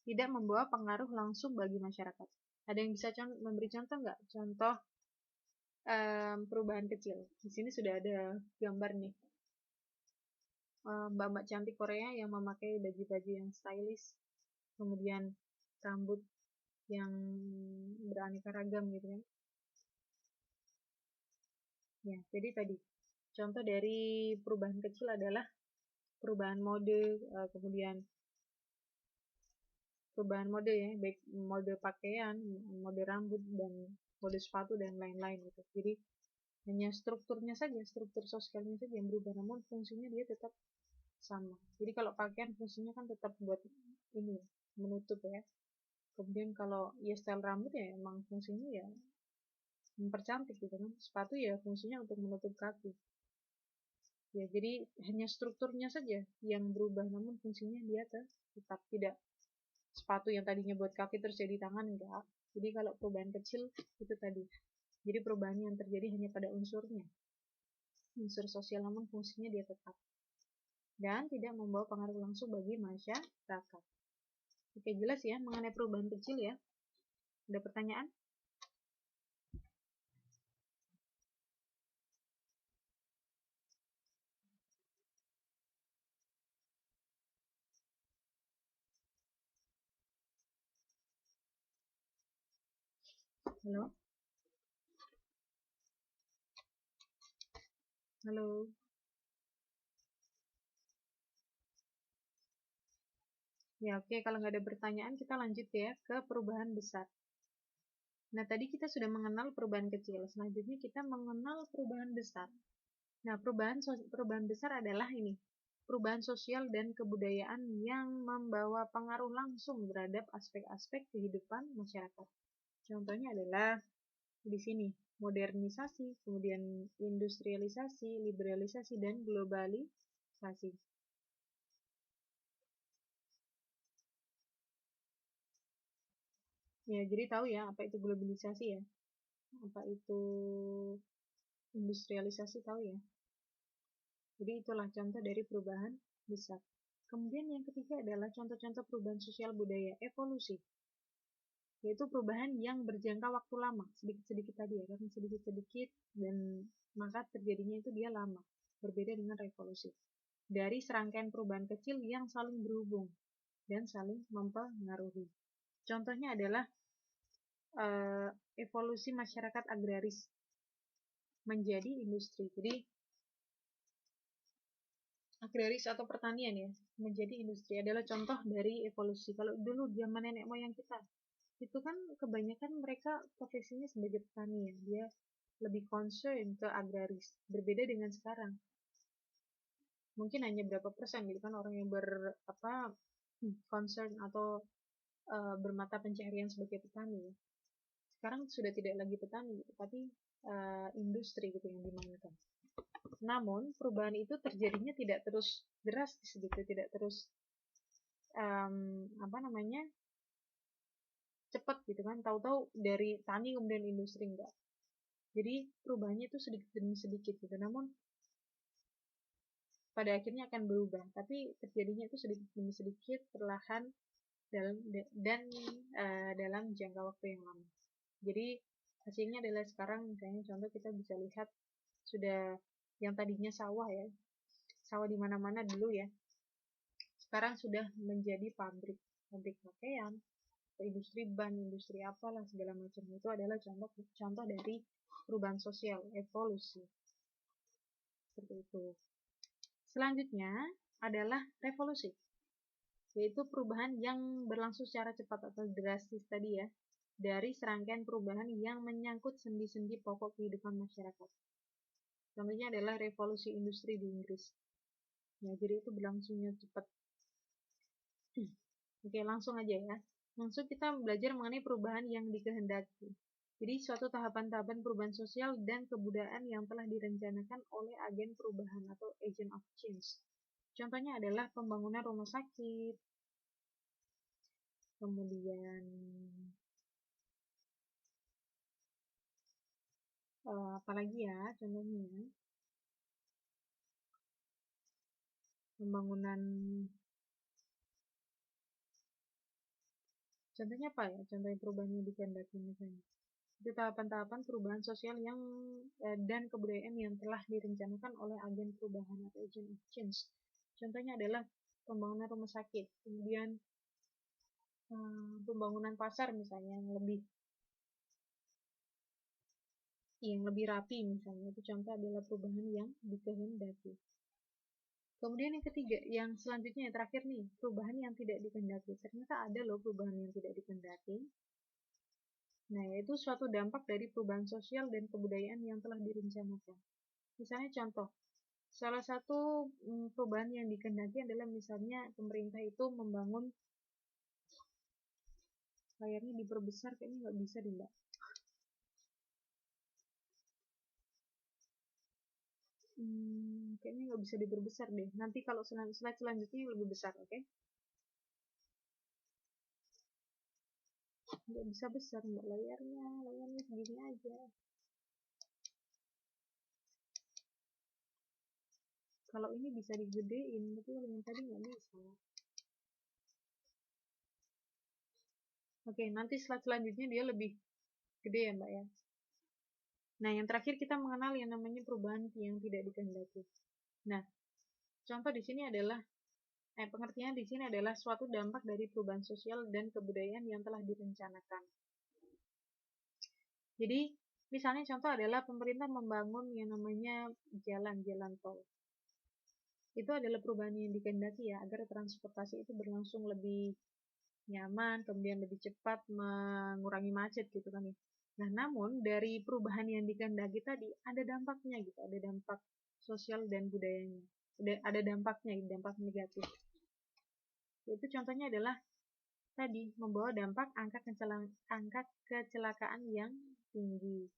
tidak membawa pengaruh langsung bagi masyarakat. Ada yang bisa memberi contoh nggak? Contoh perubahan kecil. Di sini sudah ada gambar nih. Mbak-mbak cantik Korea yang memakai baju-baju yang stylish, kemudian rambut yang beraneka ragam gitu kan. Ya, jadi tadi Contoh dari perubahan kecil adalah perubahan mode, kemudian perubahan mode ya, baik mode pakaian, mode rambut, dan mode sepatu dan lain-lain gitu. Jadi hanya strukturnya saja, struktur sosialnya saja yang berubah, namun fungsinya dia tetap sama. Jadi kalau pakaian fungsinya kan tetap buat ini menutup ya. Kemudian kalau ya style rambut ya emang fungsinya ya mempercantik gitu kan. Sepatu ya fungsinya untuk menutup kaki. Ya, jadi hanya strukturnya saja yang berubah, namun fungsinya dia tetap tidak sepatu yang tadinya buat kaki terus jadi tangan, enggak. Jadi kalau perubahan kecil itu tadi. Jadi perubahan yang terjadi hanya pada unsurnya, unsur sosial, namun fungsinya dia tetap. Dan tidak membawa pengaruh langsung bagi masyarakat. Oke, jelas ya mengenai perubahan kecil ya. Ada pertanyaan? Halo? Halo? Ya, oke. Kalau nggak ada pertanyaan, kita lanjut ya ke perubahan besar. Nah, tadi kita sudah mengenal perubahan kecil. Selanjutnya kita mengenal perubahan besar. Nah, perubahan besar adalah ini. Perubahan sosial dan kebudayaan yang membawa pengaruh langsung terhadap aspek-aspek kehidupan masyarakat. Contohnya adalah di sini, modernisasi, kemudian industrialisasi, liberalisasi, dan globalisasi. Ya, jadi tahu ya apa itu globalisasi ya, apa itu industrialisasi, tahu ya. Jadi itulah contoh dari perubahan besar. Kemudian yang ketiga adalah contoh-contoh perubahan sosial budaya evolusi, yaitu perubahan yang berjangka waktu lama, sedikit-sedikit tadi ya, karena sedikit-sedikit dan maka terjadinya itu dia lama, berbeda dengan revolusi. Dari serangkaian perubahan kecil yang saling berhubung dan saling mempengaruhi. Contohnya adalah evolusi masyarakat agraris menjadi industri. Jadi agraris atau pertanian ya, menjadi industri adalah contoh dari evolusi. Kalau dulu zaman nenek moyang kita, itu kan kebanyakan mereka profesinya sebagai petani ya, dia lebih concern ke agraris, berbeda dengan sekarang. Mungkin hanya berapa persen gitu kan orang yang concern atau bermata pencaharian sebagai petani ya. Sekarang sudah tidak lagi petani, tapi industri gitu yang dimainkan. Namun perubahan itu terjadinya tidak terus drastis gitu, tidak terus cepat gitu kan, tahu-tahu dari tani kemudian industri, enggak. Jadi perubahannya itu sedikit demi sedikit gitu, namun pada akhirnya akan berubah, tapi terjadinya itu sedikit demi sedikit, perlahan dalam jangka waktu yang lama. Jadi hasilnya adalah sekarang misalnya contoh kita bisa lihat sudah yang tadinya sawah ya, sawah di mana-mana dulu ya, sekarang sudah menjadi pabrik pakaian, industri ban, industri apalah segala macam. Itu adalah contoh dari perubahan sosial, evolusi. Seperti itu. Selanjutnya adalah revolusi, yaitu perubahan yang berlangsung secara cepat atau drastis tadi ya, dari serangkaian perubahan yang menyangkut sendi-sendi pokok kehidupan masyarakat. Contohnya adalah revolusi industri di Inggris. Ya, jadi itu berlangsungnya cepat. Oke, langsung aja ya. Langsung kita belajar mengenai perubahan yang dikehendaki. Jadi suatu tahapan-tahapan perubahan sosial dan kebudayaan yang telah direncanakan oleh agen perubahan atau agent of change. Contohnya adalah pembangunan rumah sakit, kemudian apalagi ya contohnya, pembangunan, contohnya apa ya, contoh perubahan yang dikehendaki misalnya. Itu tahapan-tahapan perubahan sosial yang dan kebudayaan yang telah direncanakan oleh agen perubahan atau agent of change. Contohnya adalah pembangunan rumah sakit, kemudian pembangunan pasar misalnya yang lebih yang lebih rapi misalnya, itu contoh adalah perubahan yang dikehendaki. Kemudian yang ketiga, yang selanjutnya yang terakhir nih, perubahan yang tidak dikehendaki. Ternyata ada loh perubahan yang tidak dikehendaki. Nah, yaitu suatu dampak dari perubahan sosial dan kebudayaan yang telah direncanakan. Misalnya contoh, salah satu perubahan yang dikehendaki adalah misalnya pemerintah itu membangun, layarnya diperbesar kayaknya nggak bisa deh Mbak. Kayaknya nggak bisa diperbesar deh. Nanti kalau slide selanjutnya lebih besar, oke? Nggak bisa besar Mbak layarnya segini aja. Kalau ini bisa digedein, tapi yang tadi nggak bisa. Oke, nanti slide selanjutnya dia lebih gede ya Mbak ya. Nah, yang terakhir kita mengenal yang namanya perubahan yang tidak dikehendaki. Nah, contoh di sini adalah pengertian di sini adalah suatu dampak dari perubahan sosial dan kebudayaan yang telah direncanakan. Jadi, misalnya contoh adalah pemerintah membangun yang namanya jalan tol. Itu adalah perubahan yang dikehendaki ya, agar transportasi itu berlangsung lebih nyaman, kemudian lebih cepat, mengurangi macet gitu kan ya. Nah, namun dari perubahan yang dikehendaki tadi ada dampaknya gitu, ada dampak sosial dan budayanya. Ada dampaknya, dampak negatif. Itu contohnya adalah tadi membawa dampak angka kecelakaan yang tinggi.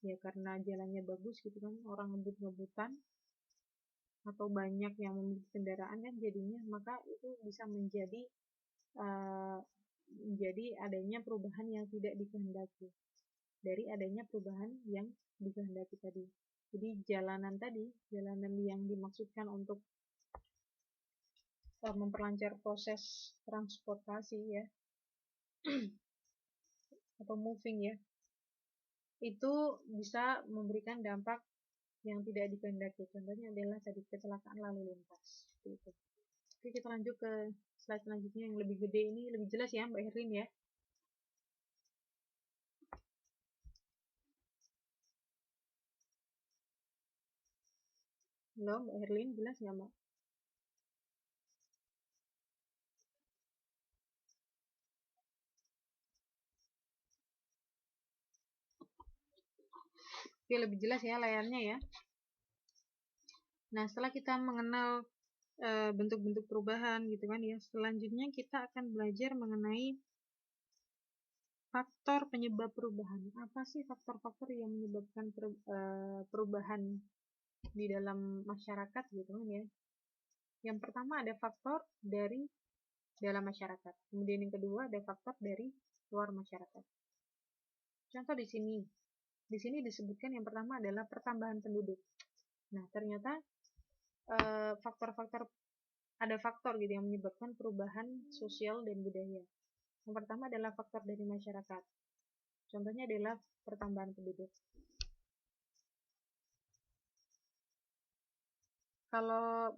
Ya karena jalannya bagus gitu kan, orang ngebut-ngebutan atau banyak yang memiliki kendaraan kan jadinya, maka itu bisa menjadi adanya perubahan yang tidak dikehendaki dari adanya perubahan yang dikehendaki tadi. Jadi jalanan yang dimaksudkan untuk memperlancar proses transportasi ya atau moving ya, itu bisa memberikan dampak yang tidak dikehendaki. Contohnya adalah tadi kecelakaan lalu lintas. Gitu. Oke, kita lanjut ke slide selanjutnya yang lebih gede, ini lebih jelas ya Mbak Herlin ya. Halo Mbak Herlin, jelas nggak Mbak? Oke, lebih jelas ya layarnya ya. Nah, setelah kita mengenal bentuk-bentuk perubahan gitu kan ya, selanjutnya kita akan belajar mengenai faktor penyebab perubahan. Apa sih faktor-faktor yang menyebabkan perubahan di dalam masyarakat gitu kan ya. Yang pertama ada faktor dari dalam masyarakat. Kemudian yang kedua ada faktor dari luar masyarakat. Contoh di sini. Di sini disebutkan yang pertama adalah pertambahan penduduk. Nah, ternyata ada faktor gitu yang menyebabkan perubahan sosial dan budaya. Yang pertama adalah faktor dari masyarakat. Contohnya adalah pertambahan penduduk. Kalau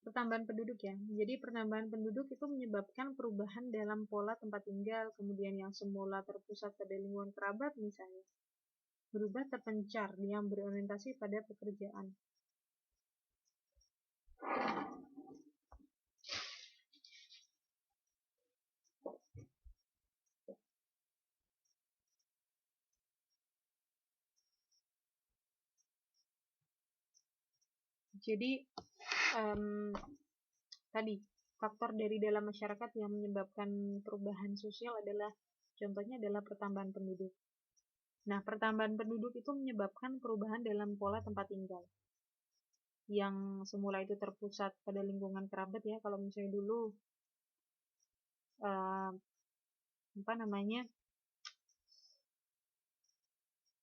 pertambahan penduduk ya. Jadi pertambahan penduduk itu menyebabkan perubahan dalam pola tempat tinggal, kemudian yang semula terpusat pada lingkungan kerabat misalnya, berubah terpencar yang berorientasi pada pekerjaan. Jadi tadi faktor dari dalam masyarakat yang menyebabkan perubahan sosial adalah contohnya adalah pertambahan penduduk. Nah, pertambahan penduduk itu menyebabkan perubahan dalam pola tempat tinggal. Yang semula itu terpusat pada lingkungan kerabat ya, kalau misalnya dulu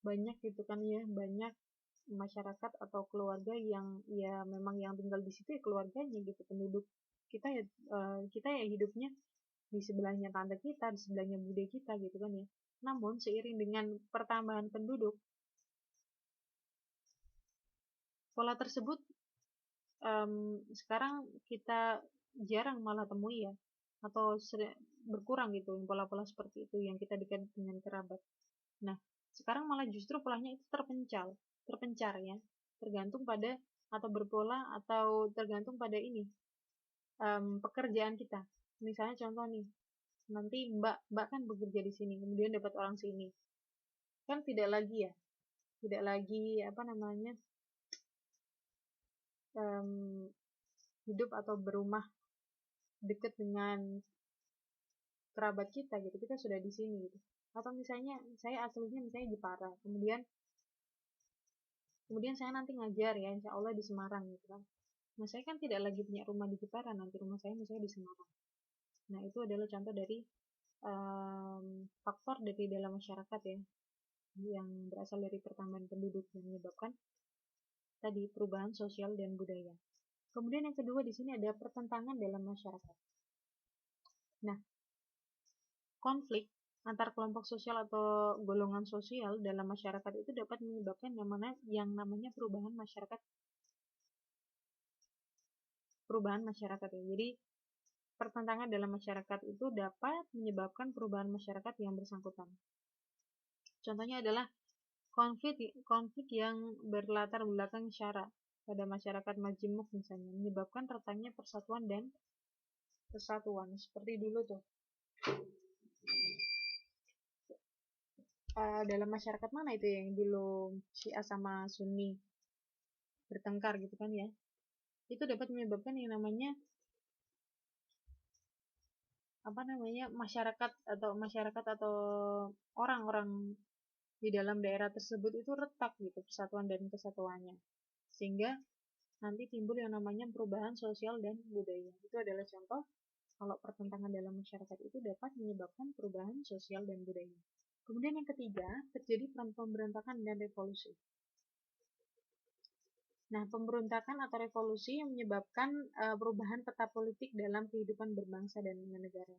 banyak gitu kan ya, banyak masyarakat atau keluarga yang ya memang yang tinggal di situ ya keluarganya gitu, penduduk kita ya hidupnya di sebelahnya tante kita, di sebelahnya bude kita gitu kan ya. Namun seiring dengan pertambahan penduduk, pola tersebut sekarang kita jarang malah temui ya. atau berkurang gitu pola-pola seperti itu yang kita dekat dengan kerabat. Nah, sekarang malah justru polanya itu terpencar ya, tergantung pada atau berpola atau tergantung pada ini pekerjaan kita. Misalnya contoh nih, nanti mbak kan bekerja di sini, kemudian dapat orang sini, kan tidak lagi apa namanya hidup atau berumah dekat dengan kerabat kita gitu, kita sudah di sini gitu. Atau misalnya saya aslinya misalnya di Jepara, kemudian saya nanti ngajar ya insya Allah di Semarang gitu kan. Nah saya kan tidak lagi punya rumah di Jepara, nanti rumah saya misalnya di Semarang. Nah itu adalah contoh dari faktor dari dalam masyarakat ya, yang berasal dari pertambahan penduduk yang menyebabkan tadi perubahan sosial dan budaya. Kemudian yang kedua di sini ada pertentangan dalam masyarakat. Nah, konflik antar kelompok sosial atau golongan sosial dalam masyarakat itu dapat menyebabkan yang namanya perubahan masyarakat ya. Jadi pertentangan dalam masyarakat itu dapat menyebabkan perubahan masyarakat yang bersangkutan. Contohnya adalah konflik yang berlatar belakang syara pada masyarakat majemuk misalnya, menyebabkan retaknya persatuan dan kesatuan. Seperti dulu tuh dalam masyarakat mana itu yang dulu Syiah sama Sunni bertengkar gitu kan ya, itu dapat menyebabkan yang namanya masyarakat atau orang-orang di dalam daerah tersebut itu retak gitu persatuan dan kesatuannya, sehingga nanti timbul yang namanya perubahan sosial dan budaya. Itu adalah contoh kalau pertentangan dalam masyarakat itu dapat menyebabkan perubahan sosial dan budaya. Kemudian yang ketiga, terjadi pemberontakan dan revolusi. Nah, pemberontakan atau revolusi yang menyebabkan perubahan peta politik dalam kehidupan berbangsa dan bernegara.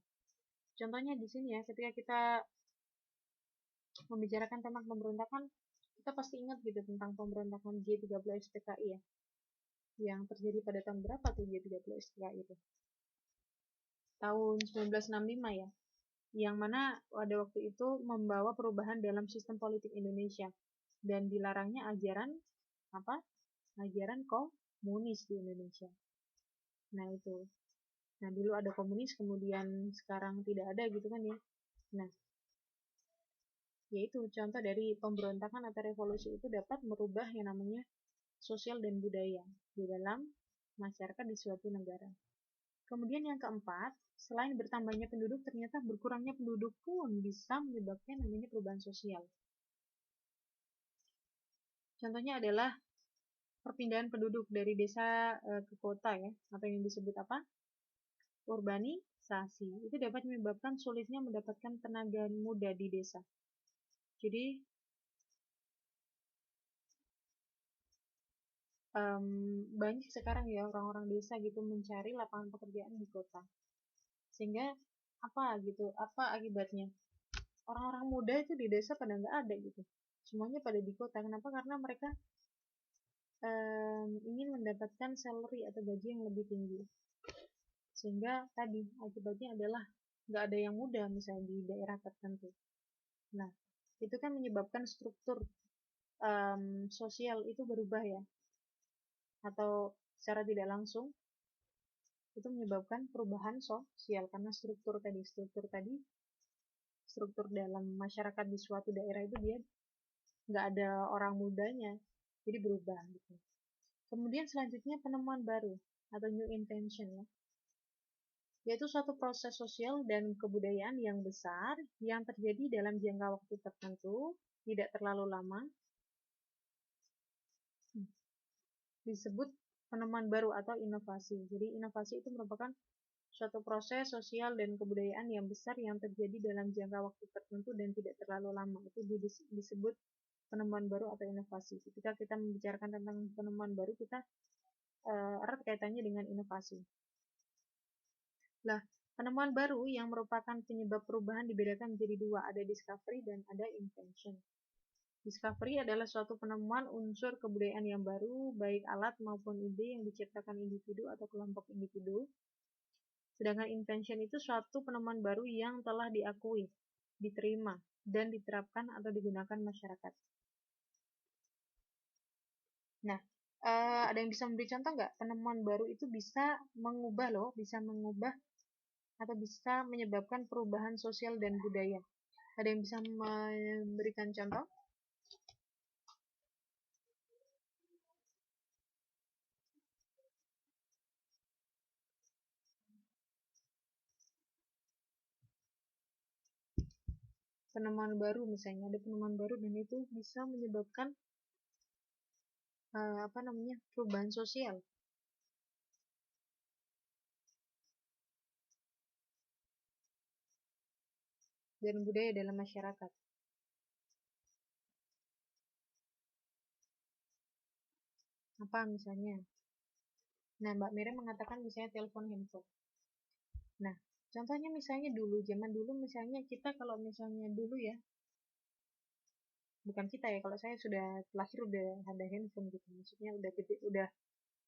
Contohnya di sini ya, ketika kita membicarakan tentang pemberontakan, kita pasti ingat gitu tentang pemberontakan G30 SPKI ya, yang terjadi pada tahun berapa tuh G30 SPKI itu? Tahun 1965 ya, yang mana pada waktu itu membawa perubahan dalam sistem politik Indonesia dan dilarangnya ajaran komunis di Indonesia. Nah itu, dulu ada komunis kemudian sekarang tidak ada gitu kan ya. Nah, yaitu contoh dari pemberontakan atau revolusi itu dapat merubah yang namanya sosial dan budaya di dalam masyarakat di suatu negara. Kemudian yang keempat, selain bertambahnya penduduk, ternyata berkurangnya penduduk pun bisa menyebabkan namanya perubahan sosial. Contohnya adalah perpindahan penduduk dari desa ke kota ya, atau yang disebut urbanisasi. Itu dapat menyebabkan sulitnya mendapatkan tenaga muda di desa. Jadi banyak sekarang ya orang-orang desa gitu mencari lapangan pekerjaan di kota, sehingga apa akibatnya orang-orang muda itu di desa pada nggak ada gitu, semuanya pada di kota. Kenapa? Karena mereka ingin mendapatkan salary atau gaji yang lebih tinggi, sehingga tadi akibatnya adalah nggak ada yang muda misalnya di daerah tertentu. Nah itu kan menyebabkan struktur sosial itu berubah ya, atau secara tidak langsung itu menyebabkan perubahan sosial karena struktur dalam masyarakat di suatu daerah itu dia nggak ada orang mudanya, jadi berubah gitu. Kemudian selanjutnya penemuan baru atau new invention ya, yaitu suatu proses sosial dan kebudayaan yang besar yang terjadi dalam jangka waktu tertentu, tidak terlalu lama, disebut penemuan baru atau inovasi. Jadi inovasi itu merupakan suatu proses sosial dan kebudayaan yang besar yang terjadi dalam jangka waktu tertentu dan tidak terlalu lama. Itu disebut penemuan baru atau inovasi. Ketika kita membicarakan tentang penemuan baru, kita erat kaitannya dengan inovasi. Nah, penemuan baru yang merupakan penyebab perubahan dibedakan menjadi dua, ada discovery dan ada invention. Discovery adalah suatu penemuan unsur kebudayaan yang baru, baik alat maupun ide yang diciptakan individu atau kelompok individu. Sedangkan invention itu suatu penemuan baru yang telah diakui, diterima, dan diterapkan atau digunakan masyarakat. Nah, ada yang bisa memberi contoh nggak? Penemuan baru itu bisa mengubah loh, bisa mengubah atau bisa menyebabkan perubahan sosial dan budaya. Ada yang bisa memberikan contoh? Penemuan baru misalnya, ada penemuan baru dan itu bisa menyebabkan perubahan sosial dan budaya dalam masyarakat. Apa misalnya? Nah, Mbak Mira mengatakan misalnya telepon handphone. Nah, contohnya misalnya dulu, zaman dulu misalnya kita kalau misalnya dulu ya, bukan kita ya, kalau saya sudah lahir udah ada handphone gitu. Maksudnya udah gede, udah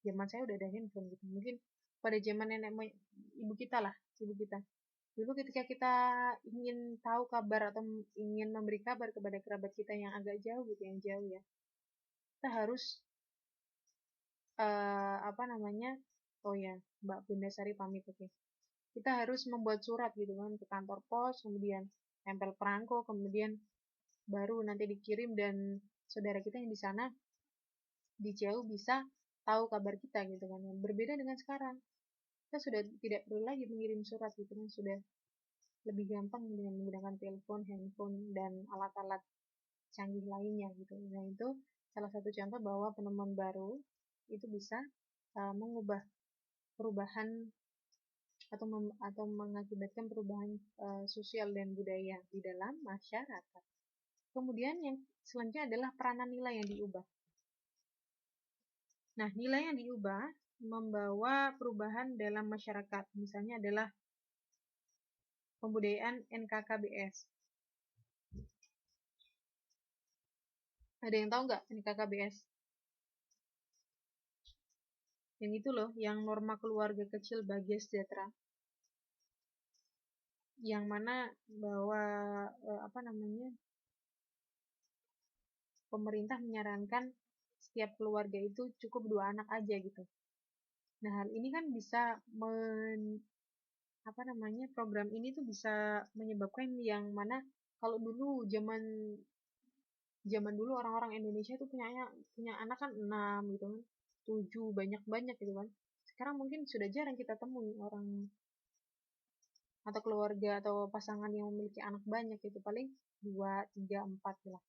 zaman saya udah ada handphone gitu. Mungkin pada zaman nenek ibu kita lah, ibu kita. Dulu ketika kita ingin tahu kabar atau ingin memberi kabar kepada kerabat kita yang agak jauh gitu, yang jauh ya, kita harus oh ya, Mbak Bunda Sari pamit, oke. Kita harus membuat surat gitu kan ke kantor pos, kemudian tempel perangko, kemudian baru nanti dikirim dan saudara kita yang di sana di jauh bisa tahu kabar kita gitu kan. Berbeda dengan sekarang, kita sudah tidak perlu lagi mengirim surat gitu kan, sudah lebih gampang dengan menggunakan telepon, handphone, dan alat-alat canggih lainnya gitu. Nah, itu salah satu contoh bahwa penemuan baru itu bisa mengubah perubahan atau mengakibatkan perubahan sosial dan budaya di dalam masyarakat. Kemudian yang selanjutnya adalah peranan nilai yang diubah. Nah, nilai yang diubah membawa perubahan dalam masyarakat. Misalnya adalah pembudayaan NKKBS. Ada yang tahu nggak NKKBS? Yang itu loh, yang norma keluarga kecil bahagia sejahtera. Yang mana bahwa pemerintah menyarankan setiap keluarga itu cukup 2 anak aja gitu. Nah, hal ini kan bisa program ini tuh bisa menyebabkan yang mana kalau dulu zaman dulu orang-orang Indonesia tuh punya anak kan 6 gitu kan, 7 banyak-banyak gitu kan. Sekarang mungkin sudah jarang kita temui orang atau keluarga atau pasangan yang memiliki anak banyak gitu, paling 2, 3, 4 lah.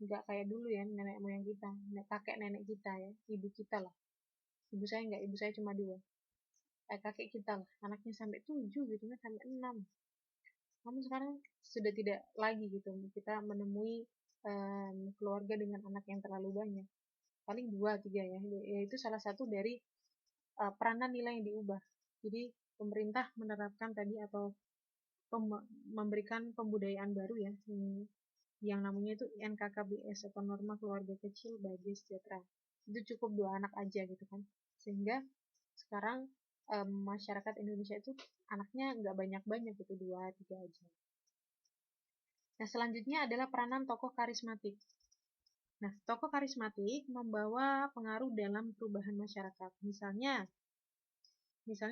Nggak kayak dulu ya, nenek moyang kita, kakek nenek kita ya, ibu kita lah. Ibu saya nggak, ibu saya cuma 2. Kakek kita lah, anaknya sampai 7 gitu kan, sampai 6. Namun sekarang sudah tidak lagi gitu, kita menemui keluarga dengan anak yang terlalu banyak. Paling 2, 3 ya, yaitu salah satu dari peranan nilai yang diubah. Jadi pemerintah menerapkan tadi atau memberikan pembudayaan baru ya, yang namanya itu NKKBS atau norma keluarga kecil bahagia sejahtera. Itu cukup 2 anak aja gitu kan, sehingga sekarang masyarakat Indonesia itu anaknya nggak banyak-banyak gitu, 2, 3 aja. Nah, selanjutnya adalah peranan tokoh karismatik. Nah, tokoh karismatik membawa pengaruh dalam perubahan masyarakat. Misalnya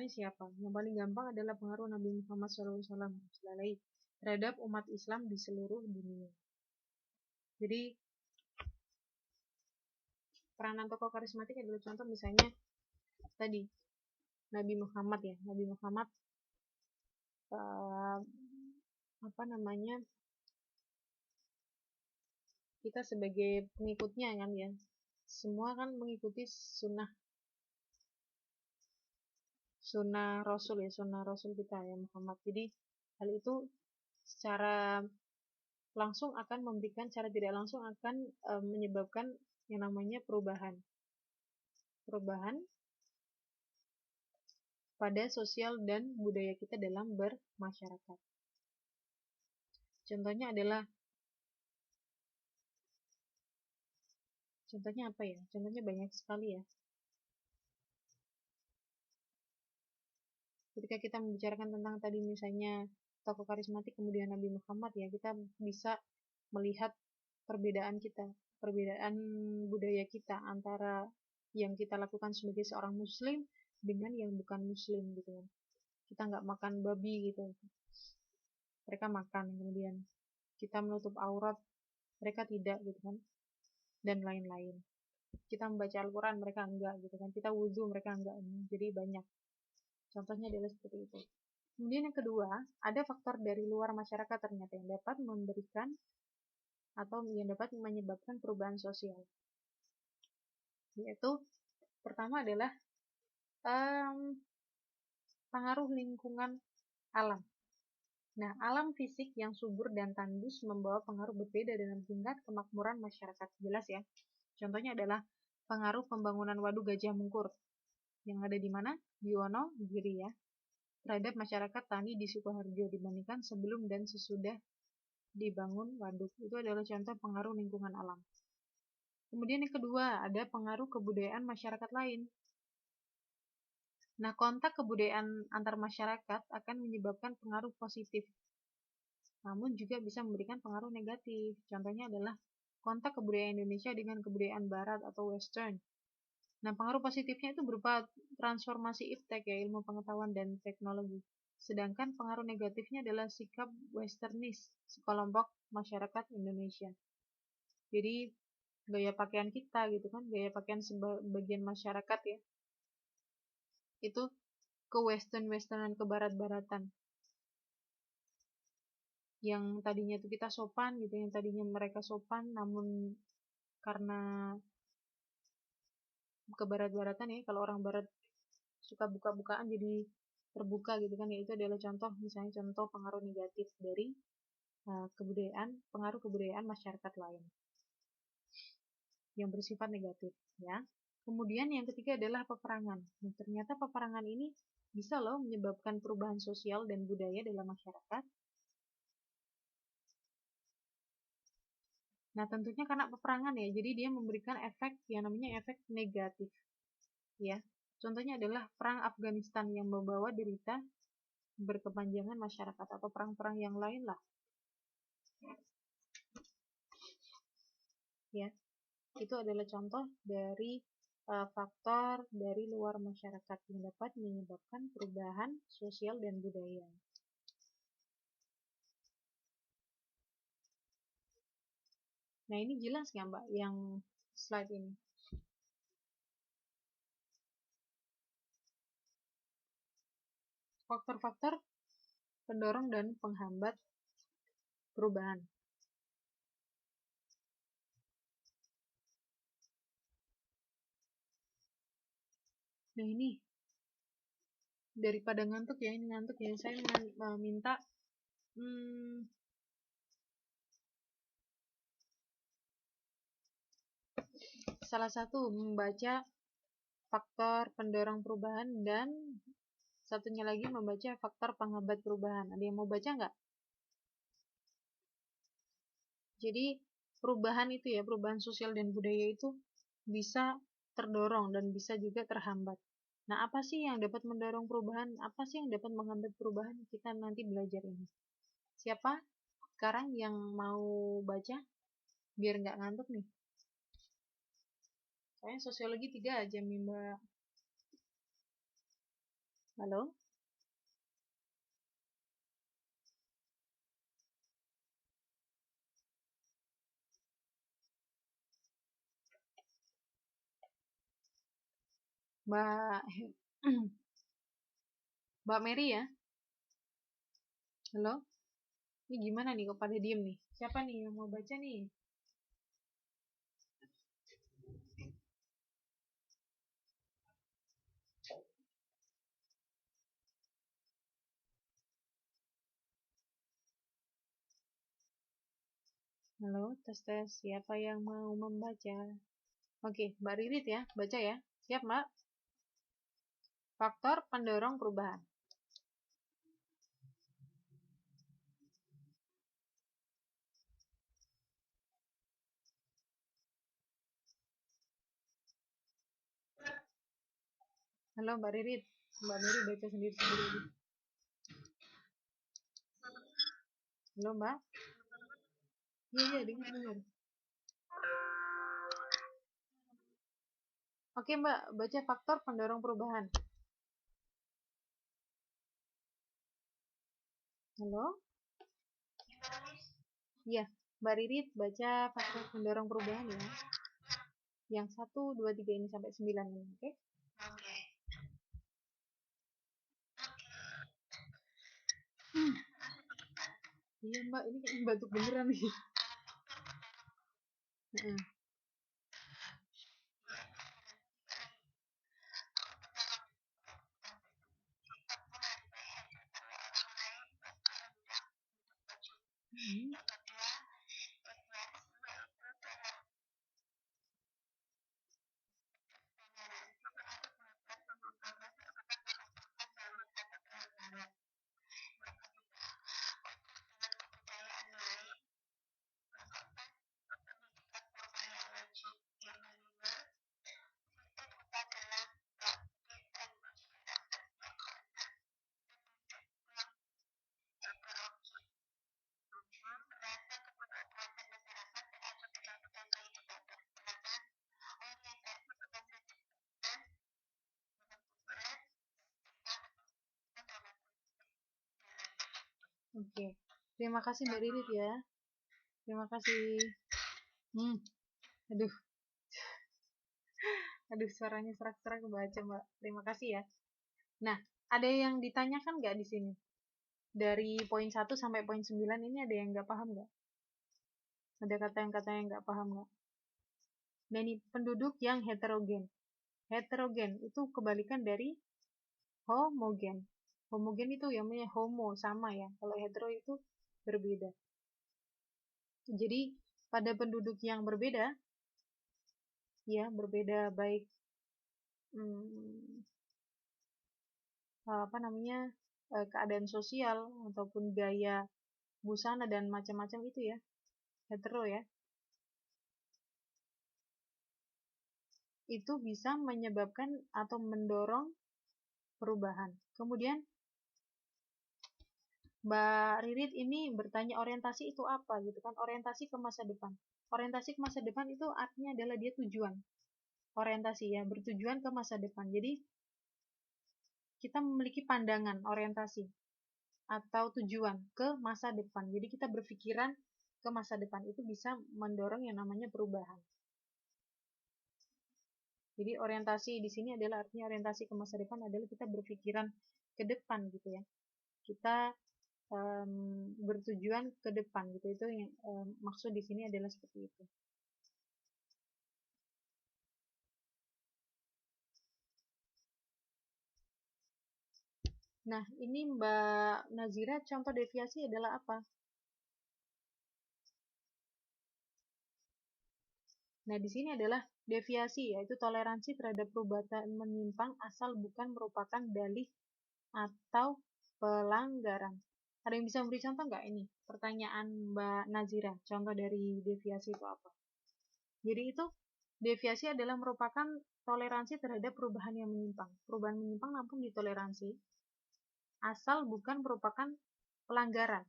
siapa? Yang paling gampang adalah pengaruh Nabi Muhammad SAW terhadap umat Islam di seluruh dunia. Jadi, peranan tokoh karismatik adalah contoh misalnya tadi Nabi Muhammad ya. Nabi Muhammad kita sebagai pengikutnya kan ya, semua kan mengikuti sunnah Rasul ya, sunnah Rasul kita ya Muhammad. Jadi hal itu secara langsung akan memberikan, secara tidak langsung akan menyebabkan yang namanya perubahan pada sosial dan budaya kita dalam bermasyarakat. Contohnya apa ya? Contohnya banyak sekali ya. ketika kita membicarakan tentang tadi misalnya tokoh karismatik kemudian Nabi Muhammad ya, kita bisa melihat perbedaan budaya kita antara yang kita lakukan sebagai seorang muslim dengan yang bukan muslim gitu kan. Kita nggak makan babi gitu, mereka makan, kemudian kita menutup aurat, mereka tidak gitu kan, dan lain-lain. Kita membaca Al-Quran, mereka enggak gitu kan, kita wudhu, mereka enggak. Jadi banyak contohnya adalah seperti itu. Kemudian yang kedua, ada faktor dari luar masyarakat ternyata yang dapat memberikan atau yang dapat menyebabkan perubahan sosial. Yaitu pertama adalah pengaruh lingkungan alam. Nah, alam fisik yang subur dan tandus membawa pengaruh berbeda dalam tingkat kemakmuran masyarakat. Jelas ya. Contohnya adalah pengaruh pembangunan Waduk Gajah Mungkur yang ada di mana? Di Wonogiri ya. Terhadap masyarakat tani di Sukoharjo dibandingkan sebelum dan sesudah dibangun waduk. Itu adalah contoh pengaruh lingkungan alam. Kemudian yang kedua, ada pengaruh kebudayaan masyarakat lain. Nah, kontak kebudayaan antar masyarakat akan menyebabkan pengaruh positif, namun juga bisa memberikan pengaruh negatif. Contohnya adalah kontak kebudayaan Indonesia dengan kebudayaan Barat atau Western. Nah, pengaruh positifnya itu berupa transformasi iptek ya, ilmu pengetahuan dan teknologi. Sedangkan pengaruh negatifnya adalah sikap westernis sekelompok masyarakat Indonesia. Jadi gaya pakaian kita gitu kan, gaya pakaian sebagian masyarakat ya, itu ke westernan, ke barat-baratan. Yang tadinya itu kita sopan gitu, yang tadinya mereka sopan, namun karena ke barat-baratan ya, kalau orang barat suka buka-bukaan jadi terbuka gitu kan, ya itu adalah contoh, misalnya contoh pengaruh negatif dari pengaruh kebudayaan masyarakat lain yang bersifat negatif ya. Kemudian yang ketiga adalah peperangan. Nah, ternyata peperangan ini bisa loh menyebabkan perubahan sosial dan budaya dalam masyarakat. Nah, tentunya karena peperangan ya, jadi dia memberikan efek yang namanya efek negatif. Ya, contohnya adalah perang Afghanistan yang membawa derita berkepanjangan masyarakat atau perang-perang yang lain lah. Ya, itu adalah contoh dari faktor dari luar masyarakat yang dapat menyebabkan perubahan sosial dan budaya. Nah, ini jelas nggak Mbak yang slide ini? Faktor-faktor pendorong dan penghambat perubahan. Nah, ini daripada ngantuk ya, ini ngantuk ya, saya minta salah satu membaca faktor pendorong perubahan dan satunya lagi membaca faktor penghambat perubahan. Ada yang mau baca nggak? Jadi perubahan itu ya, perubahan sosial dan budaya itu bisa terdorong dan bisa juga terhambat. Nah, apa sih yang dapat mendorong perubahan? Apa sih yang dapat menghambat perubahan? Kita nanti belajar ini. Siapa sekarang yang mau baca? Biar nggak ngantuk nih. Saya sosiologi 3 aja nih, Mbak. Halo? Mbak Mbak Mary ya? Halo? Ini gimana nih kok pada diem nih? Siapa nih yang mau baca nih? Halo, tes-tes. Siapa yang mau membaca? Oke, Mbak Ririt ya, baca ya. Siap, Mbak? Faktor pendorong perubahan. Halo, Mbak Ririt. Mbak Mary baca sendiri-sendiri. Halo Mbak? Iya, dengar. Oke Mbak, baca faktor pendorong perubahan. Halo? Iya, Mbak Riri baca faktor pendorong perubahan ya. Yang 1, 2, 3 ini sampai 9 ini, oke? Iya Mbak, ini kayak batuk beneran nih. Oke, terima kasih Mbak Riri ya. Terima kasih. Aduh, suaranya serak-serak baca Mbak. Terima kasih ya. Nah, ada yang ditanyakan nggak di sini? Dari poin 1 sampai poin 9 ini ada yang nggak paham nggak? Ada kata yang nggak paham nggak? Nah, ini penduduk yang heterogen. Heterogen itu kebalikan dari homogen. Homogen itu yang namanya homo, sama ya. Kalau hetero itu berbeda. Jadi, pada penduduk yang berbeda, ya, berbeda baik keadaan sosial ataupun gaya busana dan macam-macam itu ya, hetero ya, itu bisa menyebabkan atau mendorong perubahan. Kemudian Mbak Ririt ini bertanya orientasi itu apa gitu kan, orientasi ke masa depan. Orientasi ke masa depan itu artinya adalah dia tujuan. Orientasi ya, bertujuan ke masa depan. Jadi kita memiliki pandangan orientasi atau tujuan ke masa depan. Jadi kita berpikiran ke masa depan itu bisa mendorong yang namanya perubahan. Jadi orientasi di sini adalah artinya orientasi ke masa depan adalah kita berpikiran ke depan gitu ya. Kita bertujuan ke depan gitu. Itu yang maksud di sini adalah seperti itu. Nah, ini Mbak Nazira, contoh deviasi adalah apa? Nah, di sini adalah deviasi, yaitu toleransi terhadap perubahan menyimpang asal bukan merupakan dalih atau pelanggaran. Ada yang bisa memberi contoh nggak ini? Pertanyaan Mbak Nazira, contoh dari deviasi itu apa? Jadi itu, deviasi adalah merupakan toleransi terhadap perubahan yang menyimpang. Perubahan menyimpang namun ditoleransi, asal bukan merupakan pelanggaran.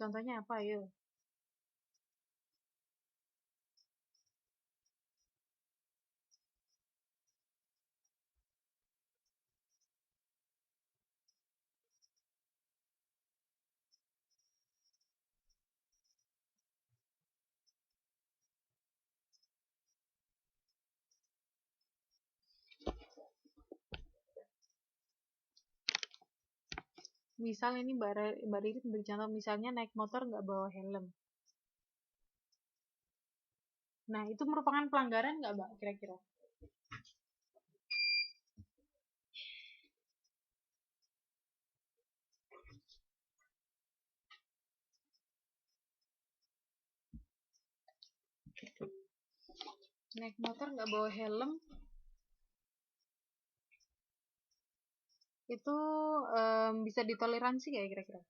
Contohnya apa, ayo? Misal ini Mbak Riri beri contoh, misalnya naik motor nggak bawa helm. Nah, itu merupakan pelanggaran nggak, Mbak, kira-kira? Naik motor nggak bawa helm, itu bisa ditoleransi nggak ya kira-kira?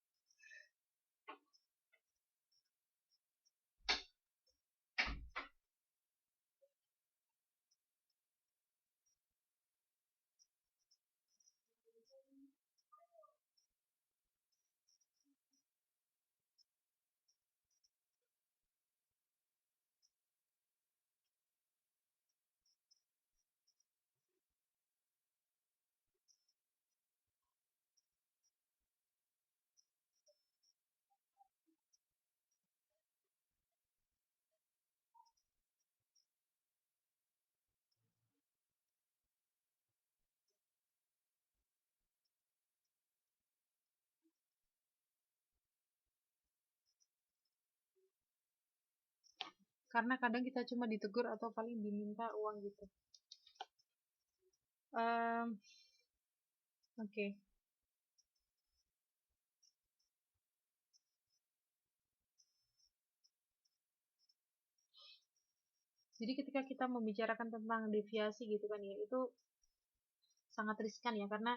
karena kadang kita cuma ditegur atau paling diminta uang gitu. Oke. Jadi ketika kita membicarakan tentang deviasi gitu kan ya, itu sangat riskan ya, karena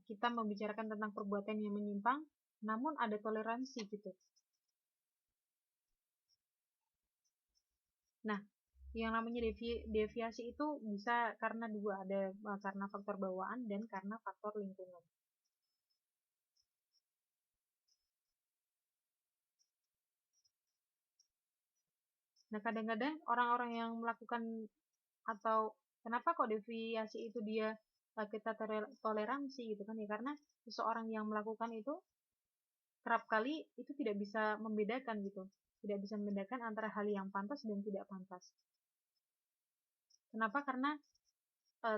kita membicarakan tentang perbuatan yang menyimpang, namun ada toleransi gitu. Nah, yang namanya deviasi itu bisa karena dua, ada karena faktor bawaan dan karena faktor lingkungan. Nah, kadang-kadang orang-orang yang melakukan atau kenapa kok deviasi itu dia kita toleransi gitu kan ya, karena seseorang yang melakukan itu kerap kali itu tidak bisa membedakan gitu, tidak bisa membedakan antara hal yang pantas dan tidak pantas. Kenapa? Karena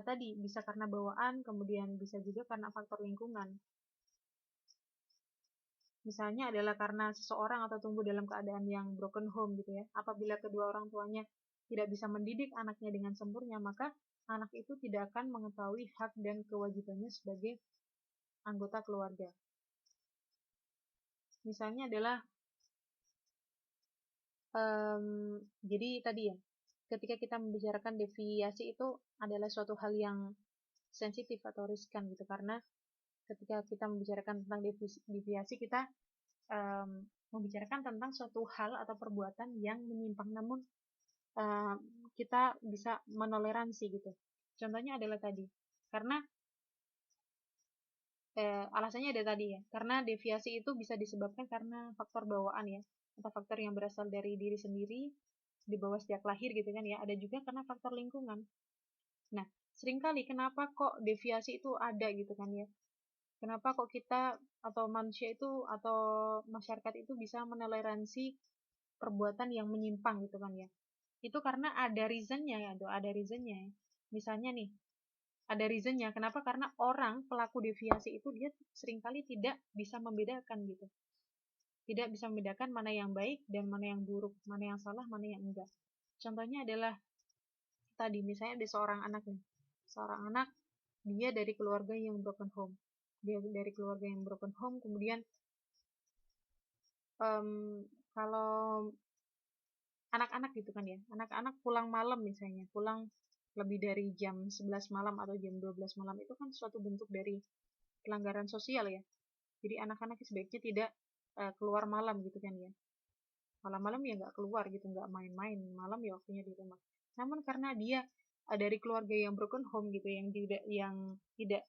tadi bisa karena bawaan, kemudian bisa juga karena faktor lingkungan. Misalnya adalah karena seseorang atau tumbuh dalam keadaan yang broken home gitu ya. Apabila kedua orang tuanya tidak bisa mendidik anaknya dengan sempurna, maka anak itu tidak akan mengetahui hak dan kewajibannya sebagai anggota keluarga. Misalnya adalah jadi tadi ya, ketika kita membicarakan deviasi itu adalah suatu hal yang sensitif atau riskan gitu, karena ketika kita membicarakan tentang deviasi kita membicarakan tentang suatu hal atau perbuatan yang menyimpang, namun kita bisa menoleransi gitu. Contohnya adalah tadi, karena alasannya ada tadi ya, karena deviasi itu bisa disebabkan karena faktor bawaan ya, atau faktor yang berasal dari diri sendiri, di bawah sejak lahir gitu kan ya, ada juga karena faktor lingkungan. Nah, seringkali kenapa kok deviasi itu ada gitu kan ya, kenapa kok kita atau manusia itu atau masyarakat itu bisa menoleransi perbuatan yang menyimpang gitu kan ya. Itu karena ada reasonnya ya, ada reasonnya ya. Misalnya nih, ada reasonnya. Kenapa? Karena orang pelaku deviasi itu dia seringkali tidak bisa membedakan gitu. Tidak bisa membedakan mana yang baik dan mana yang buruk, mana yang salah, mana yang enggak. Contohnya adalah tadi, misalnya ada seorang anak nih. Seorang anak, dia dari keluarga yang broken home. Dia dari keluarga yang broken home, kemudian kalau anak-anak gitu kan ya, anak-anak pulang malam misalnya, pulang lebih dari jam 11 malam atau jam 12 malam, itu kan suatu bentuk dari pelanggaran sosial ya. Jadi anak-anak sebaiknya tidak keluar malam gitu kan ya. Malam-malam ya nggak keluar gitu, nggak main-main, malam ya waktunya di rumah. Namun karena dia dari keluarga yang broken home gitu, yang tidak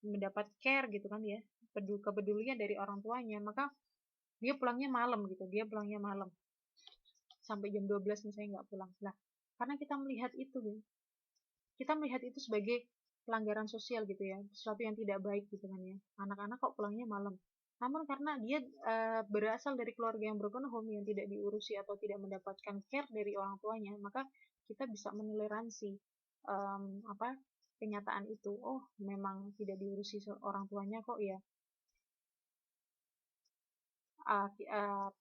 mendapat care gitu kan ya, kepedulian dari orang tuanya, maka dia pulangnya malam gitu, dia pulangnya malam sampai jam 12 misalnya nggak pulang. Nah, karena kita melihat itu, kita melihat itu sebagai pelanggaran sosial gitu ya, sesuatu yang tidak baik gitu kan ya. Anak-anak kok pulangnya malam. Namun karena dia berasal dari keluarga yang broken home, yang tidak diurusi atau tidak mendapatkan care dari orang tuanya, maka kita bisa menoleransi apa kenyataan itu. Oh, memang tidak diurusi orang tuanya kok ya.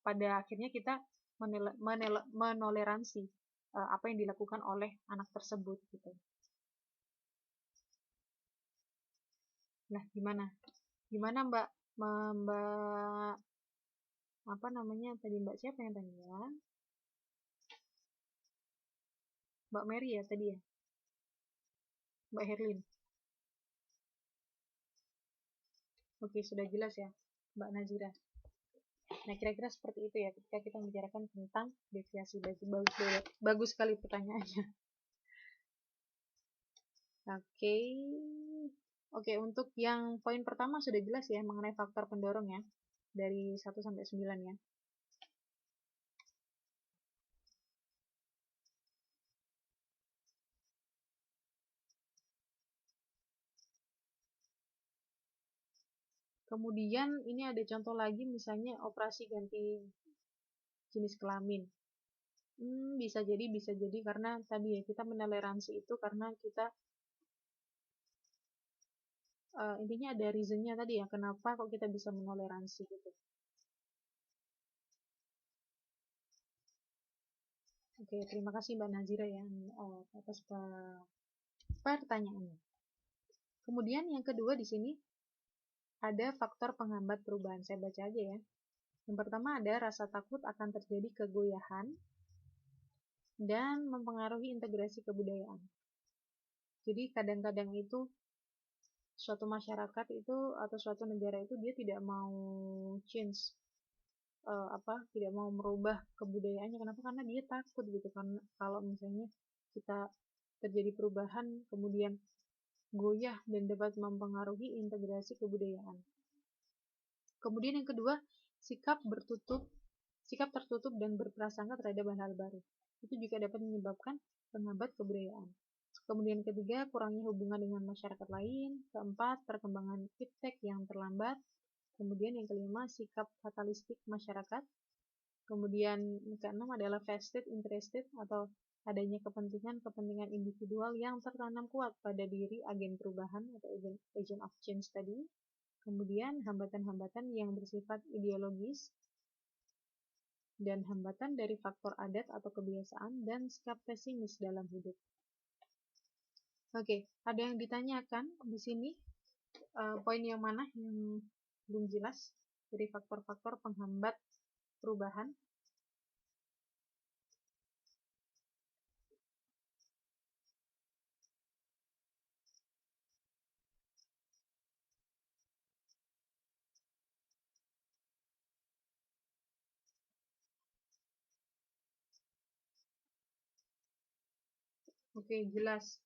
Pada akhirnya kita menoleransi apa yang dilakukan oleh anak tersebut gitu. Nah, gimana? Gimana Mbak? Mbak apa namanya tadi, Mbak siapa yang tanya ya? Mbak Mary ya tadi ya? Mbak Herlin. Oke, sudah jelas ya, Mbak Nazira. Nah, kira-kira seperti itu ya ketika kita membicarakan tentang deviasi. Bagus sekali pertanyaannya. Oke. Oke, untuk yang poin pertama sudah jelas ya mengenai faktor pendorong ya. Dari 1 sampai 9 ya. Kemudian ini ada contoh lagi, misalnya operasi ganti jenis kelamin. Bisa jadi karena tadi ya kita menoleransi itu karena kita intinya ada reasonnya tadi ya, kenapa kok kita bisa menoleransi gitu. Oke, terima kasih Mbak Nazira yang atas pertanyaannya. Kemudian yang kedua di sini ada faktor penghambat perubahan. Saya baca aja ya. Yang pertama ada rasa takut akan terjadi kegoyahan dan mempengaruhi integrasi kebudayaan. Jadi kadang-kadang itu suatu masyarakat itu atau suatu negara itu dia tidak mau change tidak mau merubah kebudayaannya. Kenapa? Karena dia takut gitu, karena kalau misalnya kita terjadi perubahan kemudian goyah dan dapat mempengaruhi integrasi kebudayaan. Kemudian yang kedua, sikap tertutup dan berprasangka terhadap hal baru. Itu juga dapat menyebabkan penghambat kebudayaan. Kemudian ketiga, kurangnya hubungan dengan masyarakat lain. Keempat, perkembangan iptek yang terlambat. Kemudian yang kelima, sikap fatalistik masyarakat. Kemudian keenam adalah vested interested atau adanya kepentingan individual yang tertanam kuat pada diri agen perubahan atau agent of change tadi. Kemudian hambatan-hambatan yang bersifat ideologis dan hambatan dari faktor adat atau kebiasaan dan sikap pesimis dalam hidup. Oke, ada yang ditanyakan di sini, poin yang mana yang belum jelas dari faktor-faktor penghambat perubahan? Oke, jelas.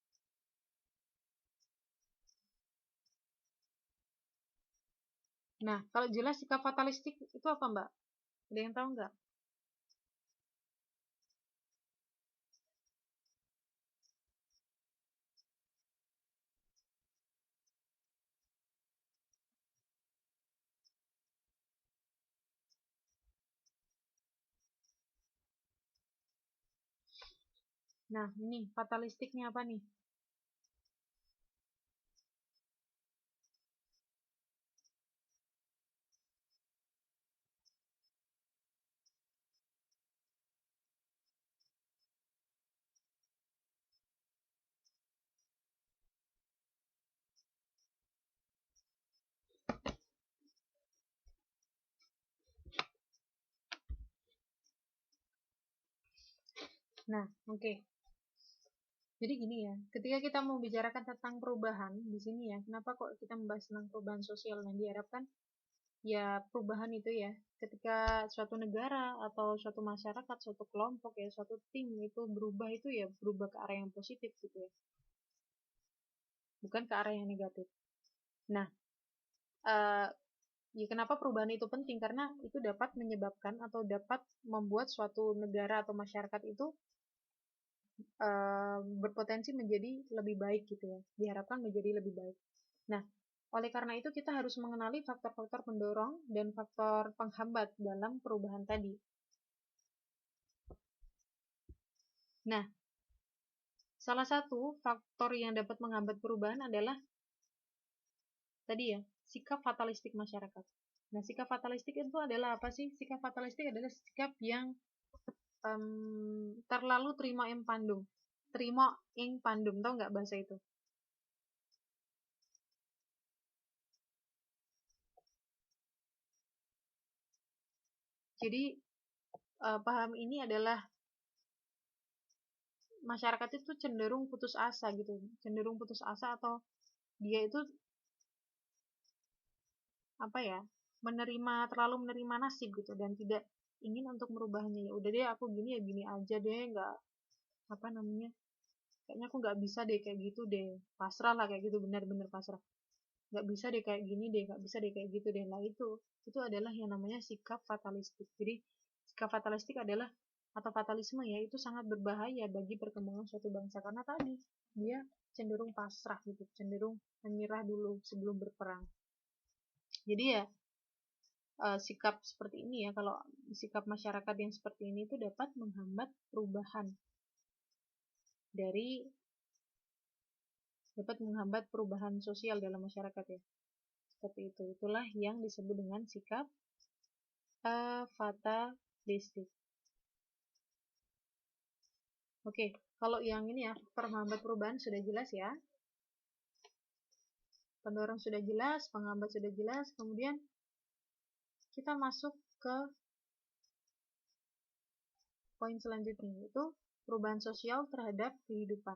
Nah, kalau jelas sikap fatalistik itu apa, Mbak? Ada yang tahu nggak? Nah, ini fatalistiknya apa nih? Nah, oke. Jadi gini ya, ketika kita mau bicarakan tentang perubahan di sini ya, kenapa kok kita membahas tentang perubahan sosial yang diharapkan? Ya, perubahan itu ya, ketika suatu negara atau suatu masyarakat, suatu kelompok ya, suatu tim itu berubah itu ya berubah ke arah yang positif gitu ya, bukan ke arah yang negatif. Nah, eh, ya kenapa perubahan itu penting? Karena itu dapat menyebabkan atau dapat membuat suatu negara atau masyarakat itu berpotensi menjadi lebih baik gitu ya, diharapkan menjadi lebih baik. Nah, oleh karena itu kita harus mengenali faktor-faktor pendorong dan faktor penghambat dalam perubahan tadi. Nah, salah satu faktor yang dapat menghambat perubahan adalah tadi ya, sikap fatalistik masyarakat. Nah, sikap fatalistik itu adalah apa sih? Sikap fatalistik adalah sikap yang terlalu terima ing pandum. Terima ing pandum, tau nggak bahasa itu? Jadi paham ini adalah masyarakat itu cenderung putus asa gitu, cenderung putus asa atau dia itu apa ya, terlalu menerima nasib gitu dan tidak ingin untuk merubahnya. Ya udah deh, aku gini ya gini aja deh, nggak apa namanya, kayaknya aku nggak bisa deh kayak gitu deh, pasrah lah kayak gitu, benar-benar pasrah, nggak bisa deh kayak gini deh, nggak bisa deh kayak gitu deh lah. Itu adalah yang namanya sikap fatalistik. Jadi sikap fatalistik adalah atau fatalisme ya, itu sangat berbahaya bagi perkembangan suatu bangsa karena tadi dia cenderung pasrah gitu, cenderung menyerah dulu sebelum berperang. Jadi ya sikap seperti ini ya, kalau sikap masyarakat yang seperti ini itu dapat menghambat perubahan dapat menghambat perubahan sosial dalam masyarakat ya. Seperti itu. Itulah yang disebut dengan sikap fatalistik. Oke, kalau yang ini ya, penghambat perubahan sudah jelas ya. Pendorong sudah jelas, penghambat sudah jelas. Kemudian kita masuk ke poin selanjutnya, yaitu perubahan sosial terhadap kehidupan.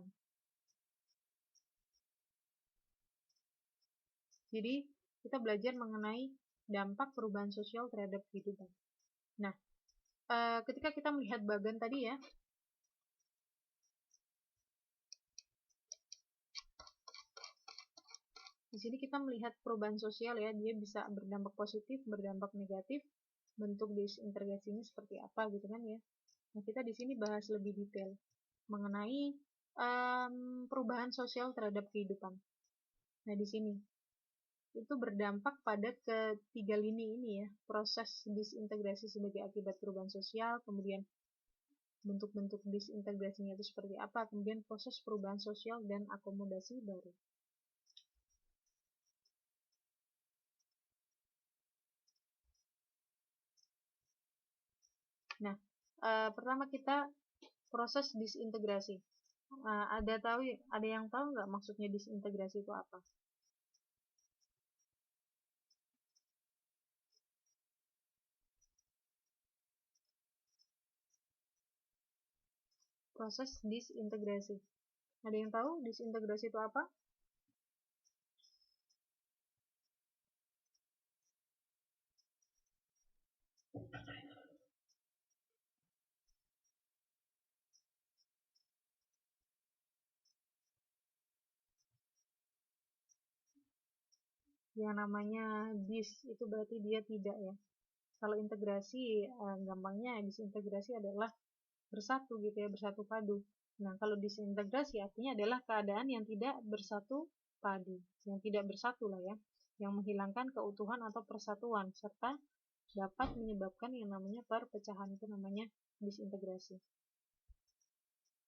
Jadi, kita belajar mengenai dampak perubahan sosial terhadap kehidupan. Nah, ketika kita melihat bagan tadi ya, di sini kita melihat perubahan sosial ya, dia bisa berdampak positif, berdampak negatif, bentuk disintegrasinya seperti apa gitu kan ya. Nah, kita di sini bahas lebih detail mengenai perubahan sosial terhadap kehidupan. Nah, di sini itu berdampak pada ketiga lini ini ya, proses disintegrasi sebagai akibat perubahan sosial, kemudian bentuk-bentuk disintegrasinya itu seperti apa, kemudian proses perubahan sosial dan akomodasi baru. Nah, pertama kita proses disintegrasi. Ada yang tahu nggak maksudnya disintegrasi itu apa? Proses disintegrasi. Ada yang tahu disintegrasi itu apa? Yang namanya itu berarti dia tidak ya. Kalau integrasi, gampangnya disintegrasi adalah bersatu gitu ya, bersatu padu. Nah, kalau disintegrasi artinya adalah keadaan yang tidak bersatu padu, yang tidak bersatu lah ya, yang menghilangkan keutuhan atau persatuan, serta dapat menyebabkan yang namanya perpecahan, itu namanya disintegrasi.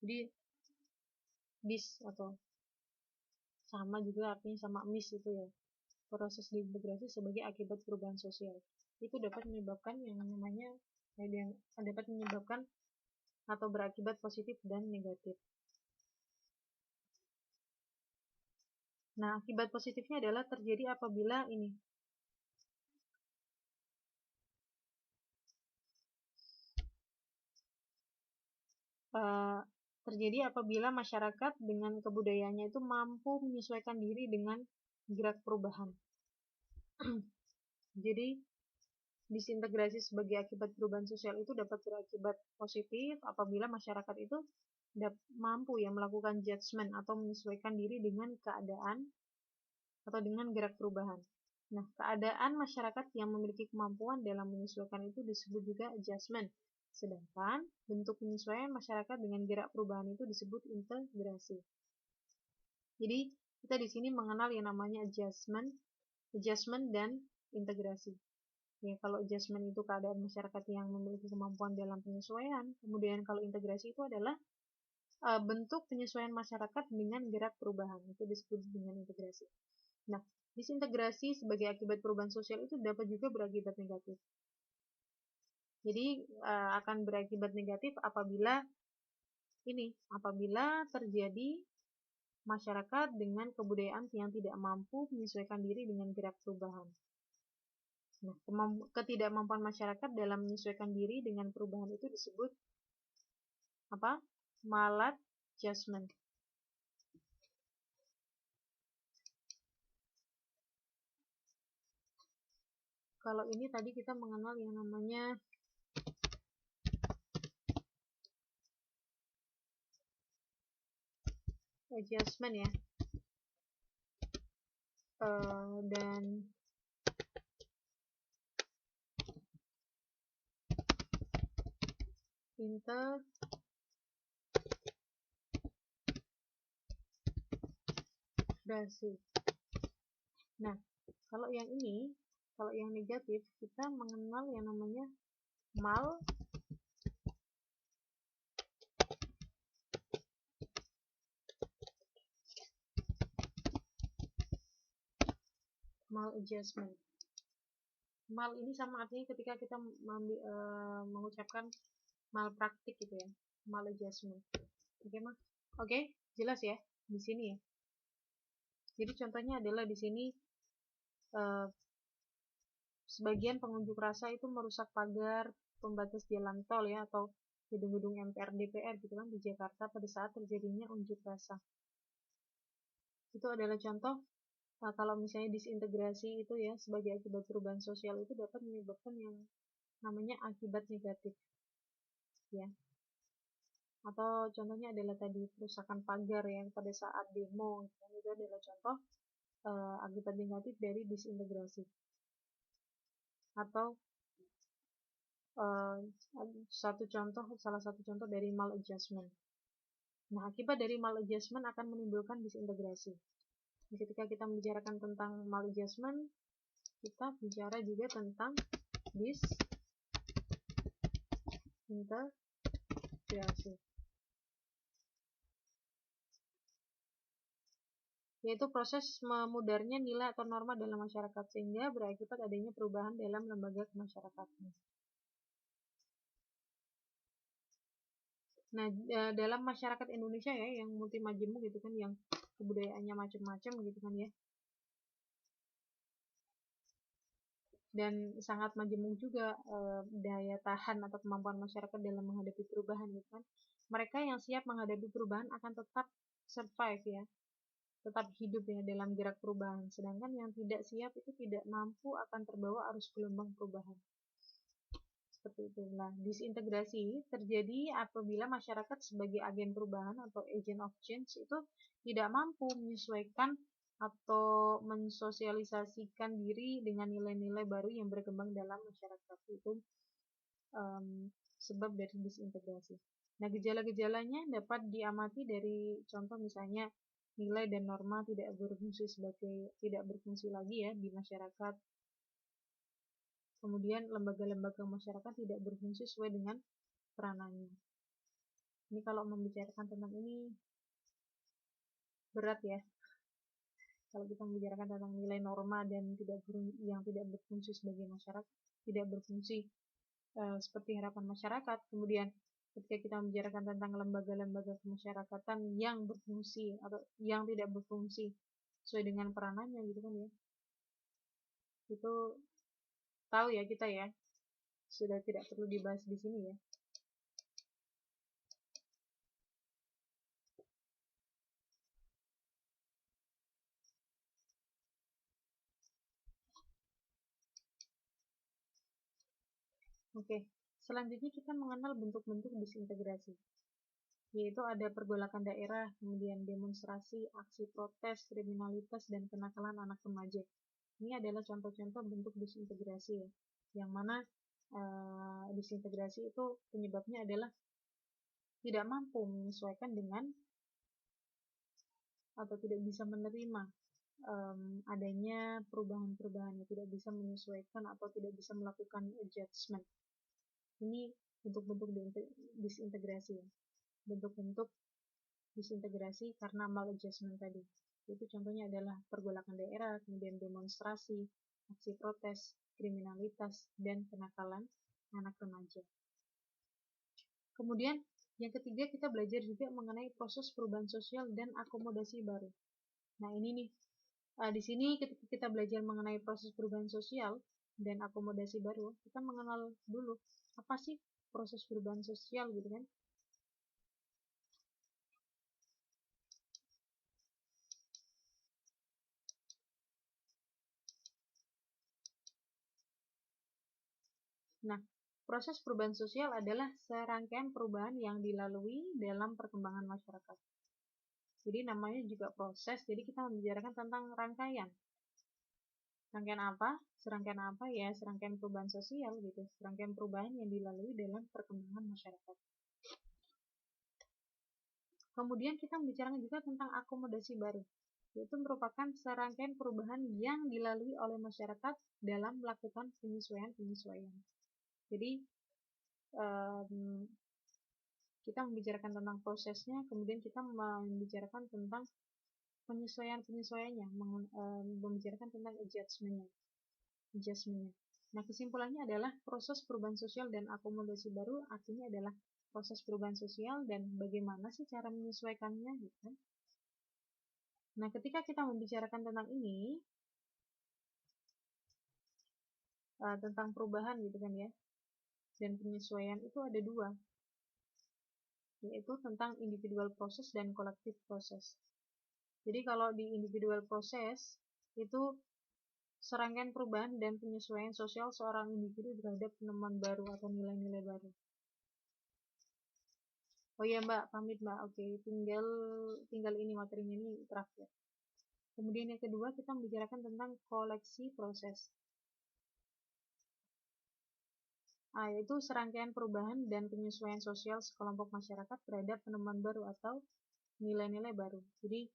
Jadi, atau sama juga artinya sama itu ya, proses disintegrasi sebagai akibat perubahan sosial. Itu dapat menyebabkan yang namanya, dapat menyebabkan atau berakibat positif dan negatif. Nah, akibat positifnya adalah terjadi apabila ini terjadi apabila masyarakat dengan kebudayaannya itu mampu menyesuaikan diri dengan gerak perubahan. Jadi, disintegrasi sebagai akibat perubahan sosial itu dapat berakibat positif apabila masyarakat itu mampu ya melakukan judgement atau menyesuaikan diri dengan keadaan atau dengan gerak perubahan. Nah, keadaan masyarakat yang memiliki kemampuan dalam menyesuaikan itu disebut juga adjustment. Sedangkan bentuk penyesuaian masyarakat dengan gerak perubahan itu disebut integrasi. Jadi, kita di sini mengenal yang namanya adjustment dan integrasi. Ya, kalau adjustment itu keadaan masyarakat yang memiliki kemampuan dalam penyesuaian, kemudian kalau integrasi itu adalah bentuk penyesuaian masyarakat dengan gerak perubahan, itu disebut dengan integrasi. Nah, disintegrasi sebagai akibat perubahan sosial itu dapat juga berakibat negatif. Jadi akan berakibat negatif apabila terjadi masyarakat dengan kebudayaan yang tidak mampu menyesuaikan diri dengan gerak perubahan. Nah, ketidakmampuan masyarakat dalam menyesuaikan diri dengan perubahan itu disebut apa? Maladjustment. Kalau ini tadi kita mengenal yang namanya adjustment ya, dan integrasi. Nah, kalau yang negatif, kita mengenal yang namanya maladjustment. Mal ini sama artinya ketika kita mengucapkan malpraktik gitu ya, maladjustment. Oke, Mas. Oke, jelas ya di sini ya. Jadi contohnya adalah di sini eh, sebagian pengunjuk rasa itu merusak pagar pembatas jalan tol ya, atau gedung-gedung MPR DPR gitu kan di Jakarta pada saat terjadinya unjuk rasa. Itu adalah contoh kalau misalnya disintegrasi itu ya sebagai akibat perubahan sosial itu dapat menyebabkan yang namanya akibat negatif ya. Atau contohnya adalah tadi perusakan pagar yang pada saat demo gitu kan. Itu adalah contoh akibat negatif dari disintegrasi. Atau salah satu contoh dari maladjustment. Nah, akibat dari maladjustment akan menimbulkan disintegrasi. Ketika kita membicarakan tentang maladjustment, kita bicara juga tentang disintegrasi, yaitu proses memudarnya nilai atau norma dalam masyarakat sehingga berakibat adanya perubahan dalam lembaga kemasyarakatan. Nah, dalam masyarakat Indonesia ya yang multi majemuk gitu kan, yang kebudayaannya macam-macam gitu kan ya, dan sangat majemuk juga daya tahan atau kemampuan masyarakat dalam menghadapi perubahan gitu kan. Mereka yang siap menghadapi perubahan akan tetap survive ya, tetap hidup ya dalam gerak perubahan, sedangkan yang tidak siap itu tidak mampu akan terbawa arus gelombang perubahan. Seperti itu. Nah, disintegrasi terjadi apabila masyarakat sebagai agen perubahan atau agent of change itu tidak mampu menyesuaikan atau mensosialisasikan diri dengan nilai-nilai baru yang berkembang dalam masyarakat. Itu sebab dari disintegrasi. Nah, gejala-gejalanya dapat diamati dari contoh misalnya nilai dan norma tidak berfungsi lagi ya di masyarakat. Kemudian lembaga-lembaga masyarakat tidak berfungsi sesuai dengan peranannya. Ini kalau membicarakan tentang ini berat ya. Kalau kita membicarakan tentang nilai norma dan yang tidak berfungsi sebagai masyarakat, tidak berfungsi seperti harapan masyarakat. Kemudian ketika kita membicarakan tentang lembaga-lembaga kemasyarakatan yang berfungsi atau yang tidak berfungsi sesuai dengan peranannya gitu kan ya. Itu tahu ya kita ya. Sudah tidak perlu dibahas di sini ya. Oke, selanjutnya kita mengenal bentuk-bentuk disintegrasi, yaitu ada pergolakan daerah, kemudian demonstrasi, aksi protes, kriminalitas, dan kenakalan anak remaja. Ini adalah contoh-contoh bentuk disintegrasi ya, yang mana disintegrasi itu penyebabnya adalah tidak mampu menyesuaikan dengan atau tidak bisa menerima adanya perubahan-perubahan, yang tidak bisa menyesuaikan atau tidak bisa melakukan adjustment. Ini bentuk-bentuk disintegrasi ya. Bentuk-bentuk disintegrasi karena maladjustment tadi. Itu contohnya adalah pergolakan daerah, kemudian demonstrasi, aksi protes, kriminalitas, dan kenakalan anak remaja. Kemudian yang ketiga kita belajar juga mengenai proses perubahan sosial dan akomodasi baru. Nah ini nih, di sini ketika kita belajar mengenai proses perubahan sosial dan akomodasi baru, kita mengenal dulu apa sih proses perubahan sosial gitu kan. Nah, proses perubahan sosial adalah serangkaian perubahan yang dilalui dalam perkembangan masyarakat. Jadi namanya juga proses, jadi kita membicarakan tentang rangkaian. Rangkaian apa? Serangkaian apa ya? Serangkaian perubahan sosial gitu. Serangkaian perubahan yang dilalui dalam perkembangan masyarakat. Kemudian kita membicarakan juga tentang akomodasi baru, yaitu merupakan serangkaian perubahan yang dilalui oleh masyarakat dalam melakukan penyesuaian-penyesuaian. Jadi kita membicarakan tentang prosesnya, kemudian kita membicarakan tentang penyesuaian-penyesuaiannya, membicarakan tentang adjustment-nya. Nah, kesimpulannya adalah proses perubahan sosial dan akomodasi baru artinya adalah proses perubahan sosial dan bagaimana sih cara menyesuaikannya gitu kan. Nah, ketika kita membicarakan tentang ini, tentang perubahan gitu kan ya, dan penyesuaian itu ada dua, yaitu tentang individual proses dan kolektif proses. Jadi kalau di individual proses itu serangkaian perubahan dan penyesuaian sosial seorang individu terhadap penemuan baru atau nilai-nilai baru. Oh iya Mbak, pamit Mbak. Oke, tinggal ini materinya ini terakhir. Kemudian yang kedua kita membicarakan tentang koleksi proses. Yaitu serangkaian perubahan dan penyesuaian sosial sekelompok masyarakat terhadap penemuan baru atau nilai-nilai baru. Jadi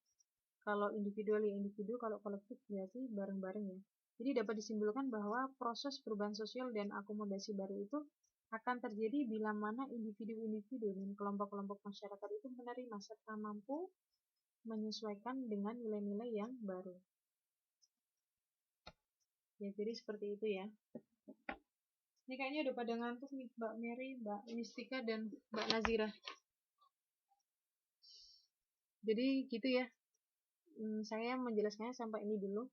kalau individual ya individu, kalau kolektif berarti bareng-bareng ya. Jadi dapat disimpulkan bahwa proses perubahan sosial dan akomodasi baru itu akan terjadi bila mana individu-individu dan kelompok-kelompok masyarakat itu menerima serta mampu menyesuaikan dengan nilai-nilai yang baru. Ya, jadi seperti itu ya. Ini kayaknya udah pada ngantuk nih Mbak Mary, Mbak Mistika, dan Mbak Nazira. Jadi gitu ya. Saya menjelaskannya sampai ini dulu.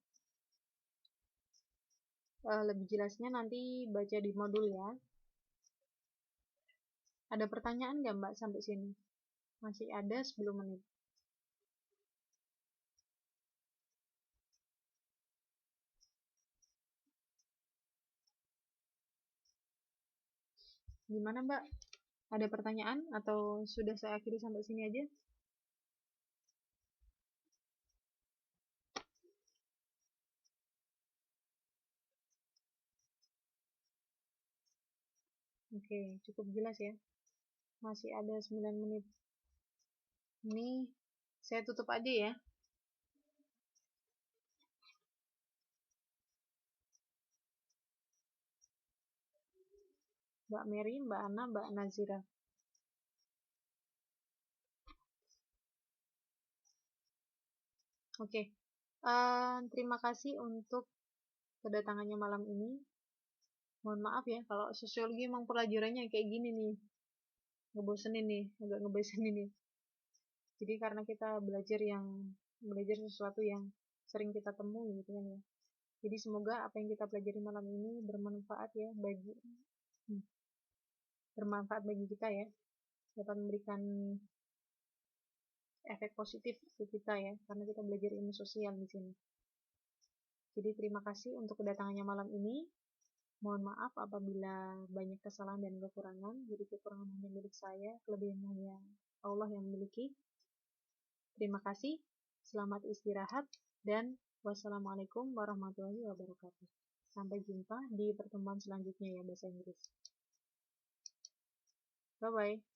Lebih jelasnya nanti baca di modul ya. Ada pertanyaan nggak Mbak sampai sini? Masih ada 10 menit. Gimana Mbak? Ada pertanyaan atau sudah saya akhiri sampai sini aja? Oke, cukup jelas ya. Masih ada 9 menit. Ini saya tutup aja ya. Mbak Mary, Mbak Ana, Mbak Nazira. Oke, terima kasih untuk kedatangannya malam ini. Mohon maaf ya, kalau sosiologi emang pelajarannya kayak gini nih. Ngebosenin nih, agak ngebosenin nih. Jadi karena kita belajar sesuatu yang sering kita temui gitu kan ya. Jadi semoga apa yang kita pelajari malam ini bermanfaat ya bagi kita ya. Dapat memberikan efek positif ke kita ya, karena kita belajar ilmu sosial di sini. Jadi terima kasih untuk kedatangannya malam ini. Mohon maaf apabila banyak kesalahan dan kekurangan. Jadi kekurangan hanya milik saya, kelebihan hanya Allah yang memiliki. Terima kasih, selamat istirahat, dan wassalamualaikum warahmatullahi wabarakatuh. Sampai jumpa di pertemuan selanjutnya ya bahasa Inggris. Bye-bye.